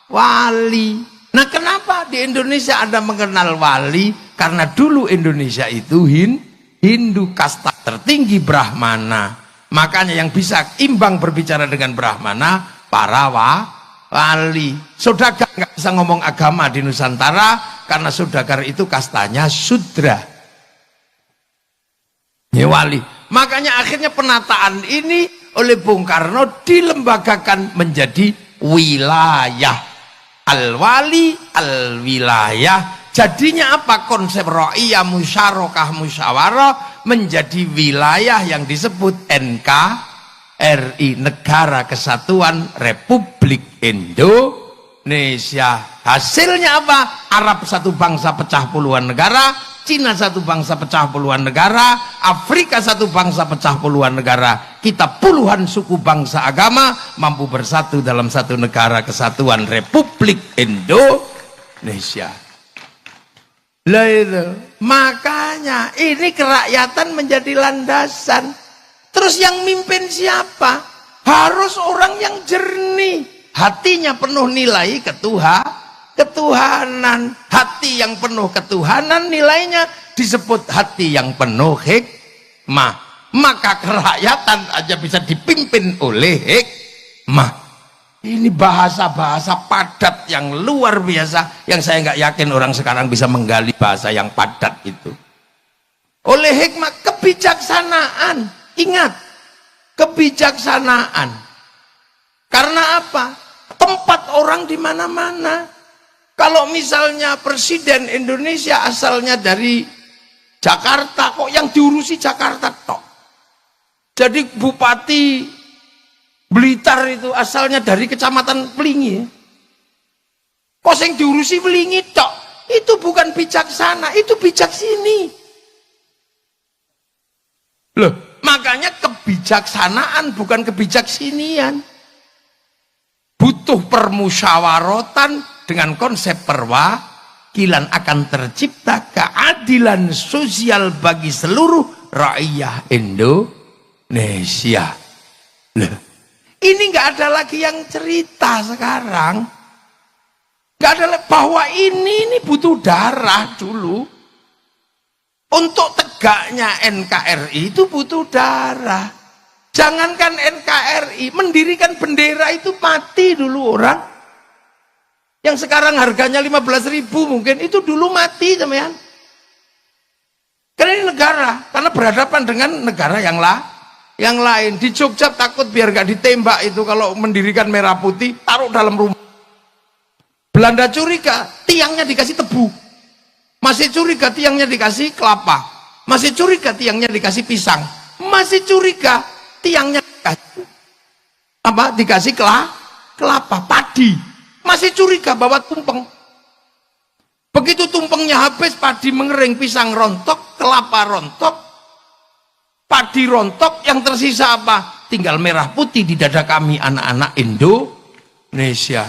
A: wali. Nah, kenapa di Indonesia Anda mengenal wali? Karena dulu Indonesia itu Hindu, kasta tertinggi Brahmana. Makanya yang bisa imbang berbicara dengan Brahmana para wali. Saudagar nggak bisa ngomong agama di Nusantara karena saudagar itu kastanya Sudra. Ya wali. Makanya akhirnya penataan ini oleh Bung Karno dilembagakan menjadi wilayah. Al-wali, al-wilayah. Jadinya apa? Konsep ra'iyah musyarakah musyawarah menjadi wilayah yang disebut NKRI, Negara Kesatuan Republik Indonesia. Hasilnya apa? Arab satu bangsa pecah puluhan negara, Cina satu bangsa pecah puluhan negara, Afrika satu bangsa pecah puluhan negara. Kita puluhan suku bangsa agama mampu bersatu dalam satu negara kesatuan Republik Indonesia. Lah itu. Makanya ini kerakyatan menjadi landasan. Terus yang mimpin siapa? Harus orang yang jernih. Hatinya penuh nilai ketuhanan. Hati yang penuh ketuhanan nilainya disebut hati yang penuh hikmah. Maka kerakyatan aja bisa dipimpin oleh hikmah. Ini bahasa-bahasa padat yang luar biasa, yang saya nggak yakin orang sekarang bisa menggali bahasa yang padat itu. Oleh hikmah, kebijaksanaan. Ingat, kebijaksanaan. Karena apa? Tempat orang di mana-mana. Kalau misalnya presiden Indonesia asalnya dari Jakarta, kok yang diurusi Jakarta tok. Jadi Bupati Blitar itu asalnya dari Kecamatan Pelingi. Kok yang diurusi Pelingi tok. Itu bukan bijaksana, itu bijak sini. Loh, makanya kebijaksanaan bukan kebijaksinian. Butuh permusyawaratan dengan konsep perwakilan akan tercipta keadilan sosial bagi seluruh rakyat Indonesia. Loh, ini nggak ada lagi yang cerita sekarang. Nggak ada bahwa ini butuh darah dulu. Untuk tegaknya NKRI itu butuh darah. Jangankan NKRI, mendirikan bendera itu mati dulu orang. Yang sekarang harganya 15.000 mungkin, itu dulu mati teman. Karena ini negara, karena berhadapan dengan negara yang lain. Di Jogja takut biar gak ditembak itu kalau mendirikan merah putih, taruh dalam rumah. Belanda curiga, tiangnya dikasih tebu. Masih curiga tiangnya dikasih kelapa. Masih curiga tiangnya dikasih pisang. Masih curiga tiangnya dikasih kelapa, padi. Masih curiga bawa tumpeng. Begitu tumpengnya habis, padi mengering, pisang rontok, kelapa rontok, padi rontok, yang tersisa apa? Tinggal merah putih di dada kami anak-anak Indonesia.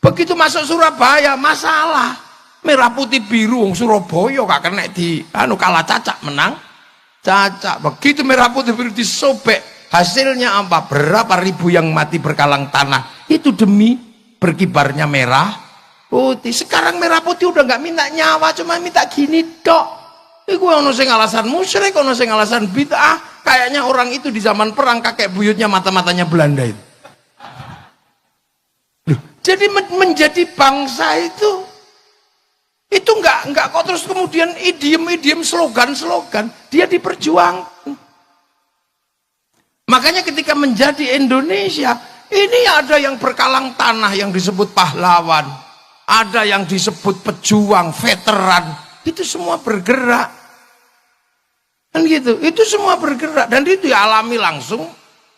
A: Begitu masuk Surabaya, masalah. Merah putih biru, Surabaya gak kena di kalah cacak, menang cacak. Begitu merah putih biru disobek, hasilnya apa? Berapa ribu yang mati berkalang tanah. Itu demi berkibarnya merah putih. Sekarang merah putih udah gak minta nyawa, cuma minta gini dok. Iku ono sing alasan musyrik, ono sing alasan bid'ah. Kayaknya orang itu di zaman perang kakek buyutnya mata-matanya Belanda itu. Jadi menjadi bangsa itu enggak kok terus kemudian idiom slogan dia diperjuangkan. Makanya ketika menjadi Indonesia ini ada yang berkalang tanah yang disebut pahlawan, ada yang disebut pejuang, veteran, itu semua bergerak. Dan Kan gitu. Itu semua bergerak dan itu dialami langsung.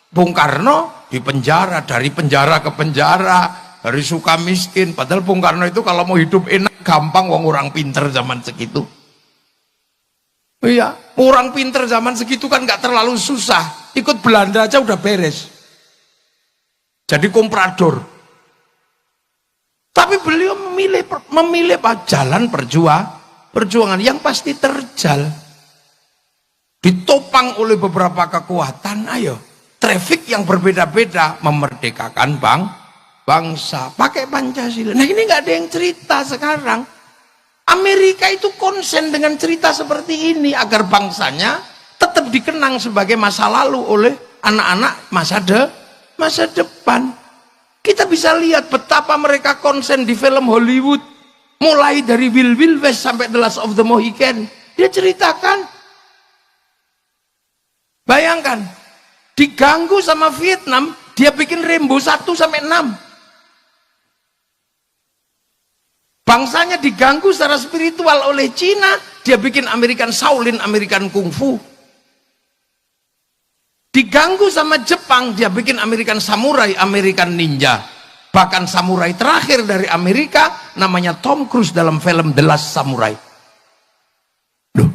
A: Bung Karno di penjara, dari penjara ke penjara, dari suka miskin. Padahal Bung Karno itu kalau mau hidup enak gampang, wong orang pinter zaman segitu. Iya, orang pinter zaman segitu kan nggak terlalu susah. Ikut Belanda aja udah beres. Jadi komprador. Tapi beliau memilih jalan perjuangan yang pasti terjal. Ditopang oleh beberapa kekuatan, ayo. Trafik yang berbeda-beda memerdekakan bangsa. Pakai Pancasila. Nah ini nggak ada yang cerita sekarang. Amerika itu konsen dengan cerita seperti ini agar bangsanya tetap dikenang sebagai masa lalu oleh anak-anak masa depan. Kita bisa lihat betapa mereka konsen di film Hollywood, mulai dari Wild West sampai The Last of the Mohican. Dia ceritakan, bayangkan, diganggu sama Vietnam, dia bikin Rambo 1 sampai 6. Bangsanya diganggu secara spiritual oleh Cina, dia bikin American Shaolin, American Kung Fu. Diganggu sama Jepang, dia bikin American Samurai, American Ninja. Bahkan samurai terakhir dari Amerika namanya Tom Cruise dalam film The Last Samurai. Loh,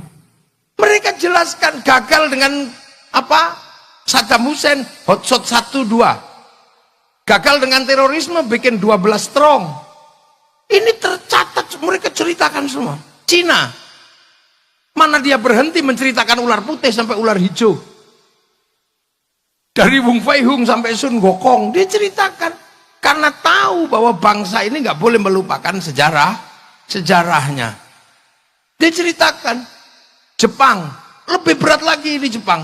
A: mereka jelaskan gagal dengan apa? Saddam Hussein, Hot Shot 1, 2. Gagal dengan terorisme, bikin 12 Strong. Ini tercatat, mereka ceritakan semua. Cina, mana dia berhenti menceritakan ular putih sampai ular hijau. Dari Wung Fei Hung sampai Sun Gokong, dia ceritakan. Karena tahu bahwa bangsa ini nggak boleh melupakan sejarahnya. Dia ceritakan, Jepang, lebih berat lagi di Jepang.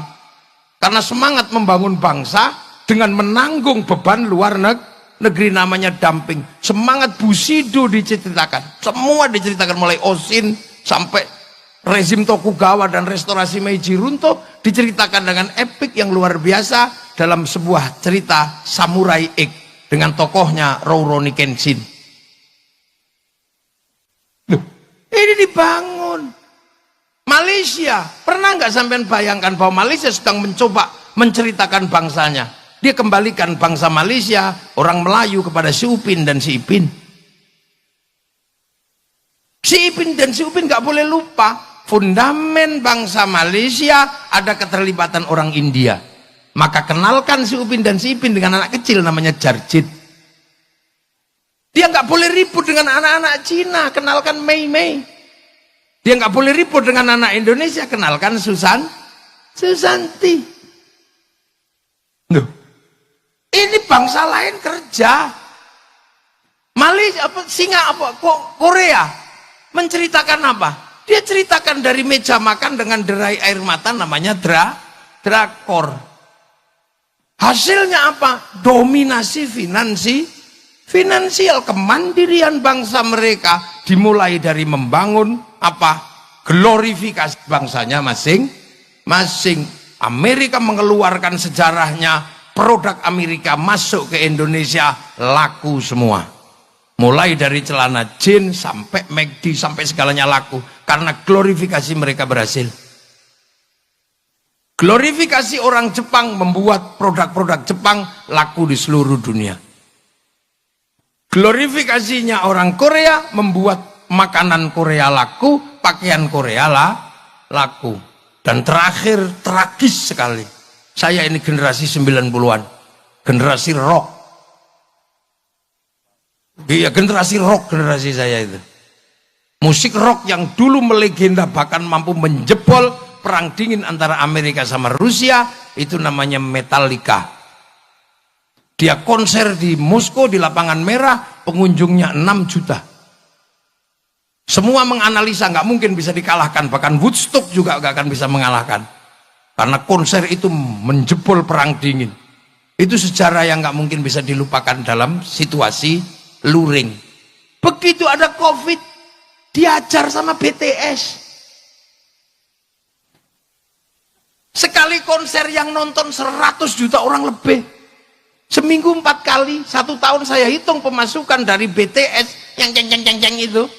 A: Karena semangat membangun bangsa dengan menanggung beban luar negeri namanya dumping. Semangat Bushido diceritakan. Semua diceritakan mulai Oshin sampai rezim Tokugawa dan restorasi Meiji runtuh. Diceritakan dengan epik yang luar biasa dalam sebuah cerita Samurai X dengan tokohnya Rurouni Kenshin. Loh, ini dibangun. Malaysia, pernah nggak sampean bayangkan bahwa Malaysia sedang mencoba menceritakan bangsanya? Dia kembalikan bangsa Malaysia, orang Melayu kepada si Upin dan si Ipin. Si Ipin dan si Upin nggak boleh lupa, fundamen bangsa Malaysia ada keterlibatan orang India. Maka kenalkan si Upin dan si Ipin dengan anak kecil namanya Jarjit. Dia nggak boleh ribut dengan anak-anak Cina, kenalkan Mei Mei. Dia nggak boleh ribut dengan anak Indonesia, kenalkan Susanti. Loh, ini bangsa lain kerja. Malaysia Korea menceritakan apa? Dia ceritakan dari meja makan dengan derai air mata namanya drakor. Hasilnya apa? Dominasi finansial, kemandirian bangsa mereka dimulai dari membangun apa? Glorifikasi bangsanya masing-masing. Amerika mengeluarkan sejarahnya, produk Amerika masuk ke Indonesia laku semua. Mulai dari celana jeans sampai McD sampai segalanya laku karena glorifikasi mereka berhasil. Glorifikasi orang Jepang membuat produk-produk Jepang laku di seluruh dunia. Glorifikasinya orang Korea membuat makanan Korea laku, pakaian Korea laku. Dan terakhir, tragis sekali. Saya ini generasi 90-an. Generasi rock. Iya, generasi rock generasi saya itu. Musik rock yang dulu melegenda bahkan mampu menjebol perang dingin antara Amerika sama Rusia, itu namanya Metallica. Dia konser di Moskow di Lapangan Merah, pengunjungnya 6 juta. Semua menganalisa nggak mungkin bisa dikalahkan, bahkan Woodstock juga nggak akan bisa mengalahkan. Karena konser itu menjebol perang dingin. Itu sejarah yang nggak mungkin bisa dilupakan dalam situasi luring. Begitu ada COVID, diajar sama BTS. Sekali konser yang nonton 100 juta orang lebih. Seminggu 4 kali, 1 tahun saya hitung pemasukan dari BTS yang ceng itu.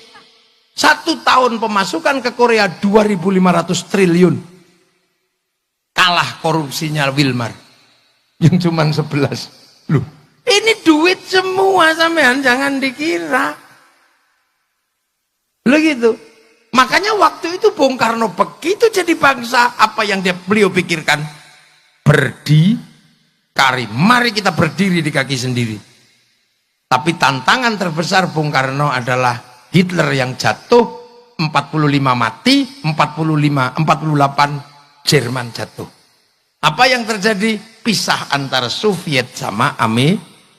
A: 1 tahun pemasukan ke Korea 2.500 triliun. kalah korupsinya Wilmar yang cuman 11. Loh, ini duit semua sampean, jangan dikira. Begitu. Makanya waktu itu Bung Karno begitu jadi bangsa, apa yang beliau pikirkan? Berdikari. Mari kita berdiri di kaki sendiri. Tapi tantangan terbesar Bung Karno adalah Hitler yang jatuh, 45 mati, 48 Jerman jatuh. Apa yang terjadi? Pisah antara Soviet sama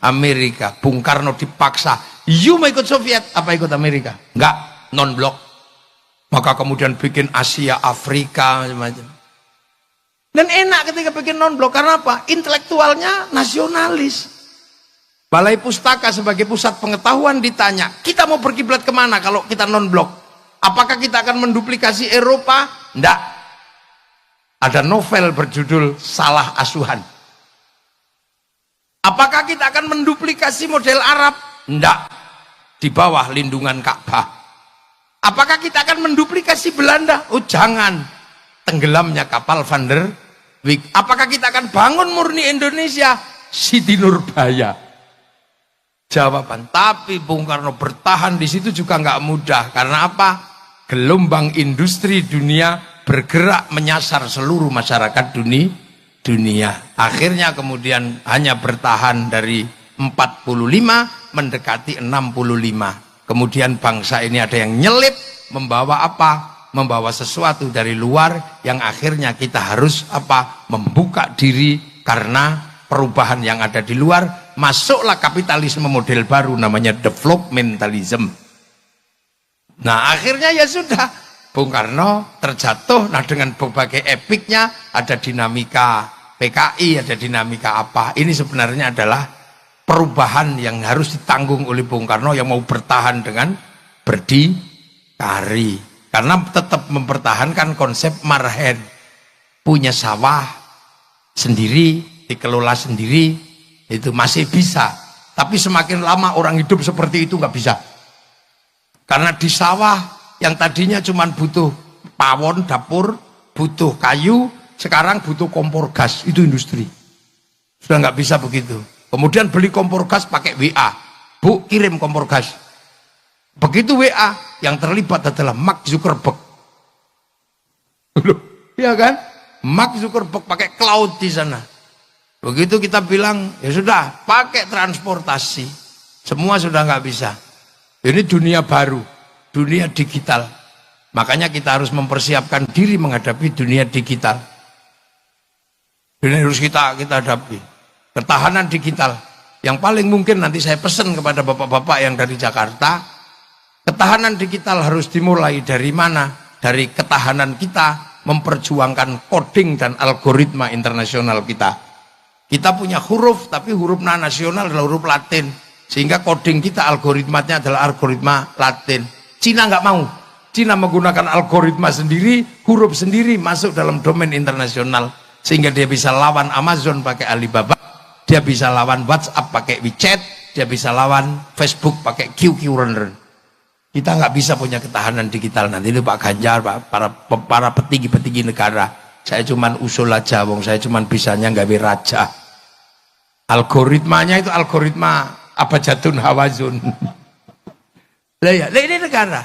A: Amerika. Bung Karno dipaksa, you mau ikut Soviet apa ikut Amerika? Enggak, non-blok. Maka kemudian bikin Asia, Afrika, macam-macam. Dan enak ketika bikin non-blok, karena apa? Intelektualnya nasionalis. Balai Pustaka sebagai pusat pengetahuan ditanya, kita mau berkiblat kemana kalau kita non-blok? Apakah kita akan menduplikasi Eropa? Enggak. Ada novel berjudul Salah Asuhan. Apakah kita akan menduplikasi model Arab? Enggak. Di bawah lindungan Ka'bah. Apakah kita akan menduplikasi Belanda? Oh jangan. Tenggelamnya kapal Van der Wijk. Apakah kita akan bangun murni Indonesia? Siti Nurbaya. Jawaban. Tapi Bung Karno bertahan di situ juga nggak mudah. Karena apa? Gelombang industri dunia bergerak menyasar seluruh masyarakat dunia. Akhirnya kemudian hanya bertahan dari 45 mendekati 65. Kemudian bangsa ini ada yang nyelip, membawa apa? Membawa sesuatu dari luar yang akhirnya kita harus apa? Membuka diri karena perubahan yang ada di luar. Masuklah kapitalisme model baru namanya developmentalism. Nah akhirnya ya sudah, Bung Karno terjatuh. Nah dengan berbagai epiknya, ada dinamika PKI, ada dinamika apa. Ini sebenarnya adalah perubahan yang harus ditanggung oleh Bung Karno yang mau bertahan dengan berdikari. Karena tetap mempertahankan konsep marhen. Punya sawah sendiri, dikelola sendiri, itu masih bisa. Tapi semakin lama orang hidup seperti itu nggak bisa. Karena di sawah yang tadinya cuma butuh pawon, dapur, butuh kayu, sekarang butuh kompor gas, itu industri. Sudah nggak bisa begitu. Kemudian beli kompor gas pakai WA. Bu, kirim kompor gas. Begitu WA, yang terlibat adalah Mark Zuckerberg. Iya kan? Mark Zuckerberg pakai cloud di sana. Begitu kita bilang, ya sudah, pakai transportasi. Semua sudah nggak bisa. Ini dunia baru, dunia digital. Makanya kita harus mempersiapkan diri menghadapi dunia digital. Ini harus kita hadapi. Ketahanan digital. Yang paling mungkin nanti saya pesan kepada bapak-bapak yang dari Jakarta, ketahanan digital harus dimulai dari mana? Dari ketahanan kita memperjuangkan coding dan algoritma internasional kita. Kita punya huruf, tapi huruf nasional adalah huruf Latin. Sehingga coding kita, algoritmanya adalah algoritma Latin. Cina nggak mau. Cina menggunakan algoritma sendiri, huruf sendiri masuk dalam domain internasional. Sehingga dia bisa lawan Amazon pakai Alibaba, dia bisa lawan WhatsApp pakai WeChat, dia bisa lawan Facebook pakai QQ Runner. Kita nggak bisa punya ketahanan digital nanti. Itu Pak Ganjar, para petinggi-petinggi negara. Saya cuman usul aja, wong saya cuman bisanya gawe raja. Algoritmanya itu algoritma Abjadun Hawazun. Lah ya, ini negara.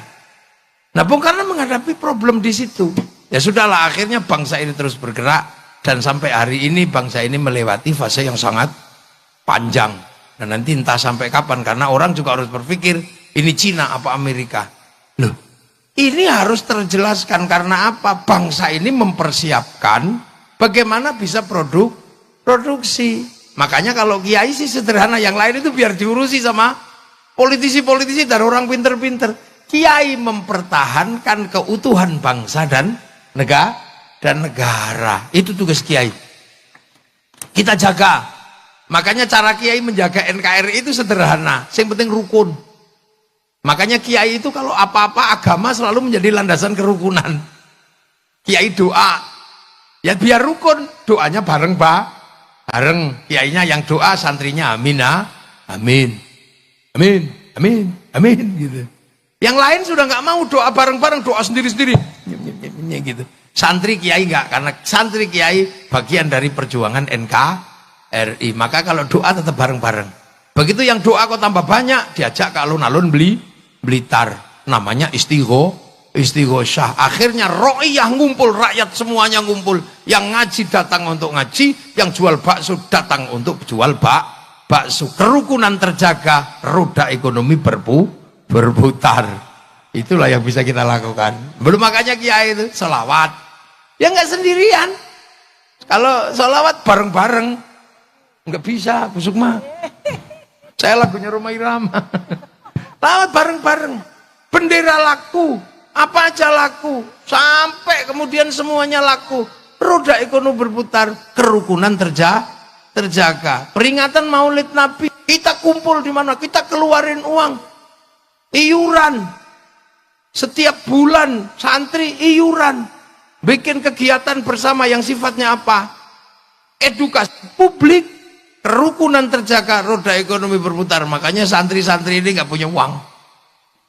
A: Nah, Bung Karno menghadapi problem di situ. Ya sudahlah, akhirnya bangsa ini terus bergerak dan sampai hari ini bangsa ini melewati fase yang sangat panjang. Dan nanti entah sampai kapan, karena orang juga harus berpikir ini Cina apa Amerika. Loh, ini harus terjelaskan karena apa? Bangsa ini mempersiapkan bagaimana bisa produksi. Makanya kalau kiai sih sederhana, yang lain itu biar diurusi sama politisi-politisi dan orang pinter-pinter. Kiai mempertahankan keutuhan bangsa dan negara. Itu tugas kiai. Kita jaga. Makanya cara kiai menjaga NKRI itu sederhana. Yang penting rukun. Makanya kiai itu kalau apa-apa agama selalu menjadi landasan kerukunan. Kiai doa. Ya biar rukun. Doanya bareng kiainya yang doa, santrinya amin, amin gitu. Yang lain sudah nggak mau doa bareng-bareng, doa sendiri-sendiri gitu. Santri kiai enggak, karena santri kiai bagian dari perjuangan NKRI. Maka kalau doa tetap bareng-bareng. Begitu yang doa kok tambah banyak, diajak ke alun-alun Blitar. Namanya istighosah. Akhirnya ro'iyah ngumpul, rakyat semuanya ngumpul. Yang ngaji datang untuk ngaji, yang jual bakso datang untuk jual bakso. Kerukunan terjaga, roda ekonomi berputar. Itulah yang bisa kita lakukan. Belum makanya kiai itu selawat. Ya nggak sendirian. Kalau sholawat bareng-bareng nggak bisa, Bu Sukma. Saya lagunya Rhoma Irama. Lawat bareng-bareng. Bendera laku, apa aja laku, sampai kemudian semuanya laku. Roda ekonomi berputar, kerukunan terjaga. Peringatan Maulid Nabi, kita kumpul di mana? Kita keluarin uang, iuran. Setiap bulan santri iuran. Bikin kegiatan bersama yang sifatnya apa? Edukasi publik, kerukunan terjaga, roda ekonomi berputar. Makanya santri-santri ini nggak punya uang.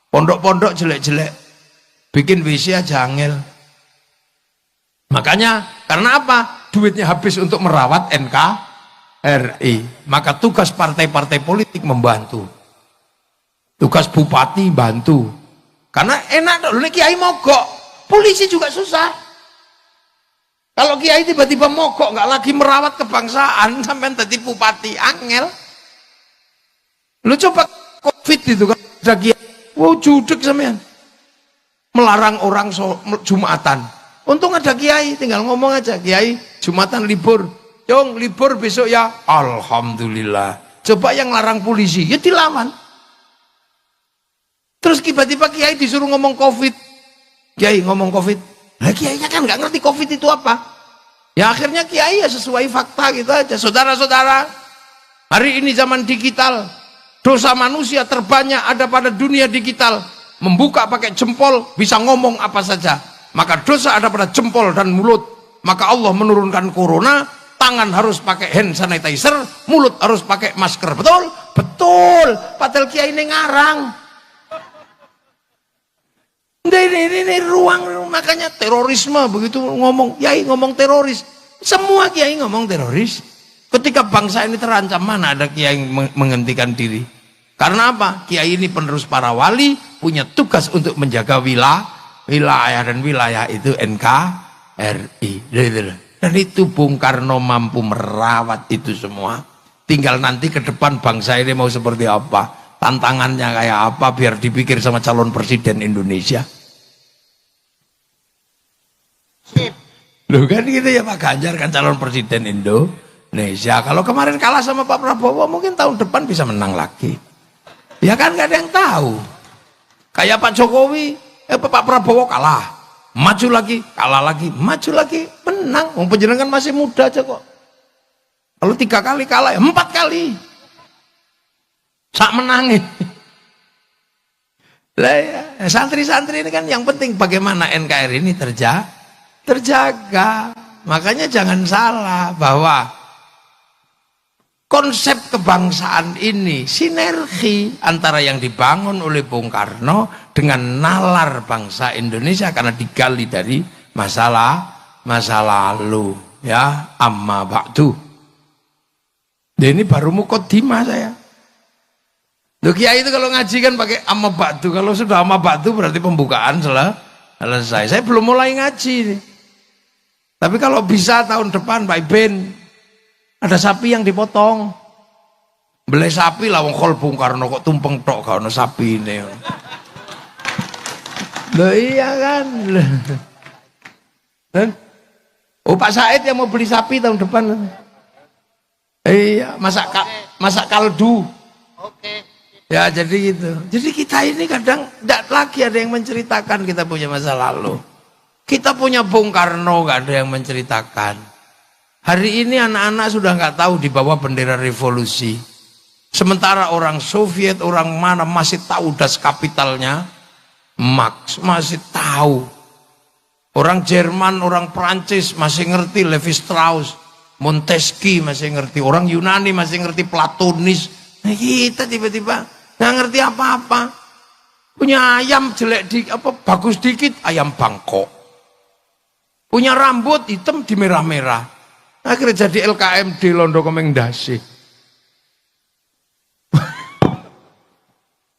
A: Pondok-pondok jelek-jelek, bikin WC aja angel. Makanya karena apa? Duitnya habis untuk merawat NKRI. Maka tugas partai-partai politik membantu. Tugas bupati bantu. Karena enak dulu kiai mogok, polisi juga susah. Kalau kiai tiba-tiba mogok, nggak lagi merawat kebangsaan, sampai tadi bupati angel. Lu coba COVID itu kan ada kiai, wow judek sampean, melarang orang Jumatan. Untung ada kiai, tinggal ngomong aja, kiai Jumatan libur, Yong libur besok ya, alhamdulillah. Coba yang larang polisi, ya dilawan. Terus tiba-tiba kiai disuruh ngomong COVID, kiai ngomong COVID. Nah kiainya kan nggak ngerti COVID itu apa. Ya akhirnya kiai ya sesuai fakta gitu aja. Saudara-saudara, hari ini zaman digital, dosa manusia terbanyak ada pada dunia digital. Membuka pakai jempol bisa ngomong apa saja. Maka dosa ada pada jempol dan mulut. Maka Allah menurunkan corona, tangan harus pakai hand sanitizer, mulut harus pakai masker. Betul? Betul. Padahal kiai ini ngarang. Ini ruang, makanya terorisme begitu ngomong, kiai ngomong teroris, semua kiai ngomong teroris. Ketika bangsa ini terancam, mana ada kiai menghentikan diri? Karena apa? Kiai ini penerus para wali, punya tugas untuk menjaga wilayah dan wilayah itu NKRI. Dan itu Bung Karno mampu merawat itu semua. Tinggal nanti ke depan bangsa ini mau seperti apa, tantangannya kayak apa, biar dipikir sama calon presiden Indonesia. Loh kan gitu ya, Pak Ganjar kan calon presiden Indonesia. Kalau kemarin kalah sama Pak Prabowo, mungkin tahun depan bisa menang lagi. Ya kan gak ada yang tahu. Kayak Pak Jokowi, Pak Prabowo kalah, maju lagi, kalah lagi, maju lagi, menang. Wong panjenengan masih muda aja kok. Kalau 3 kali kalah ya 4 kali. Sak menangin. Lah ya, santri-santri ini kan yang penting bagaimana NKRI ini terjaga. Makanya jangan salah bahwa konsep kebangsaan ini sinergi antara yang dibangun oleh Bung Karno dengan nalar bangsa Indonesia karena digali dari masa lalu ya. Amma ba'du. Dan ini baru mukaddimah saya. Loh kiai itu kalau ngaji kan pakai amma ba'du. Kalau sudah amma ba'du berarti pembukaan selesai. Saya belum mulai ngaji nih. Tapi kalau bisa tahun depan Pak Ben ada sapi yang dipotong. Beli sapi lah wong kol Bung Karno kok tumpeng tok gak ono sapi ini. Loh iya kan. Oh Pak Said yang mau beli sapi tahun depan. Iya, masak kaldu. Oke. Ya jadi gitu. Jadi kita ini kadang tidak lagi ada yang menceritakan kita punya masa lalu. Kita punya Bung Karno, nggak ada yang menceritakan. Hari ini anak-anak sudah nggak tahu di bawah bendera revolusi. Sementara orang Soviet, orang mana masih tahu das kapitalnya, Marx masih tahu. Orang Jerman, orang Prancis masih ngerti Levi Strauss, Montesquieu masih ngerti. Orang Yunani masih ngerti Platonis. Nah, kita tiba-tiba nggak ngerti apa-apa. Punya ayam jelek bagus dikit, ayam Bangkok. Punya rambut hitam di merah-merah. Akhirnya jadi LKMD Londo Komeng-Dasi.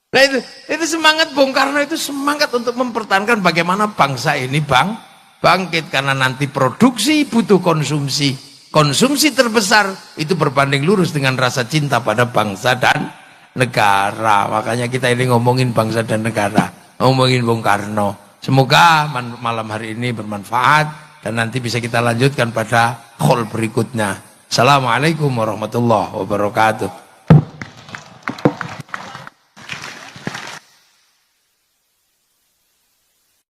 A: Nah itu semangat Bung Karno, itu semangat untuk mempertahankan bagaimana bangsa ini bangkit. Karena nanti produksi butuh konsumsi. Konsumsi terbesar itu berbanding lurus dengan rasa cinta pada bangsa dan negara. Makanya kita ini ngomongin bangsa dan negara, ngomongin Bung Karno. Semoga malam hari ini bermanfaat dan nanti bisa kita lanjutkan pada call berikutnya. Assalamualaikum warahmatullahi wabarakatuh.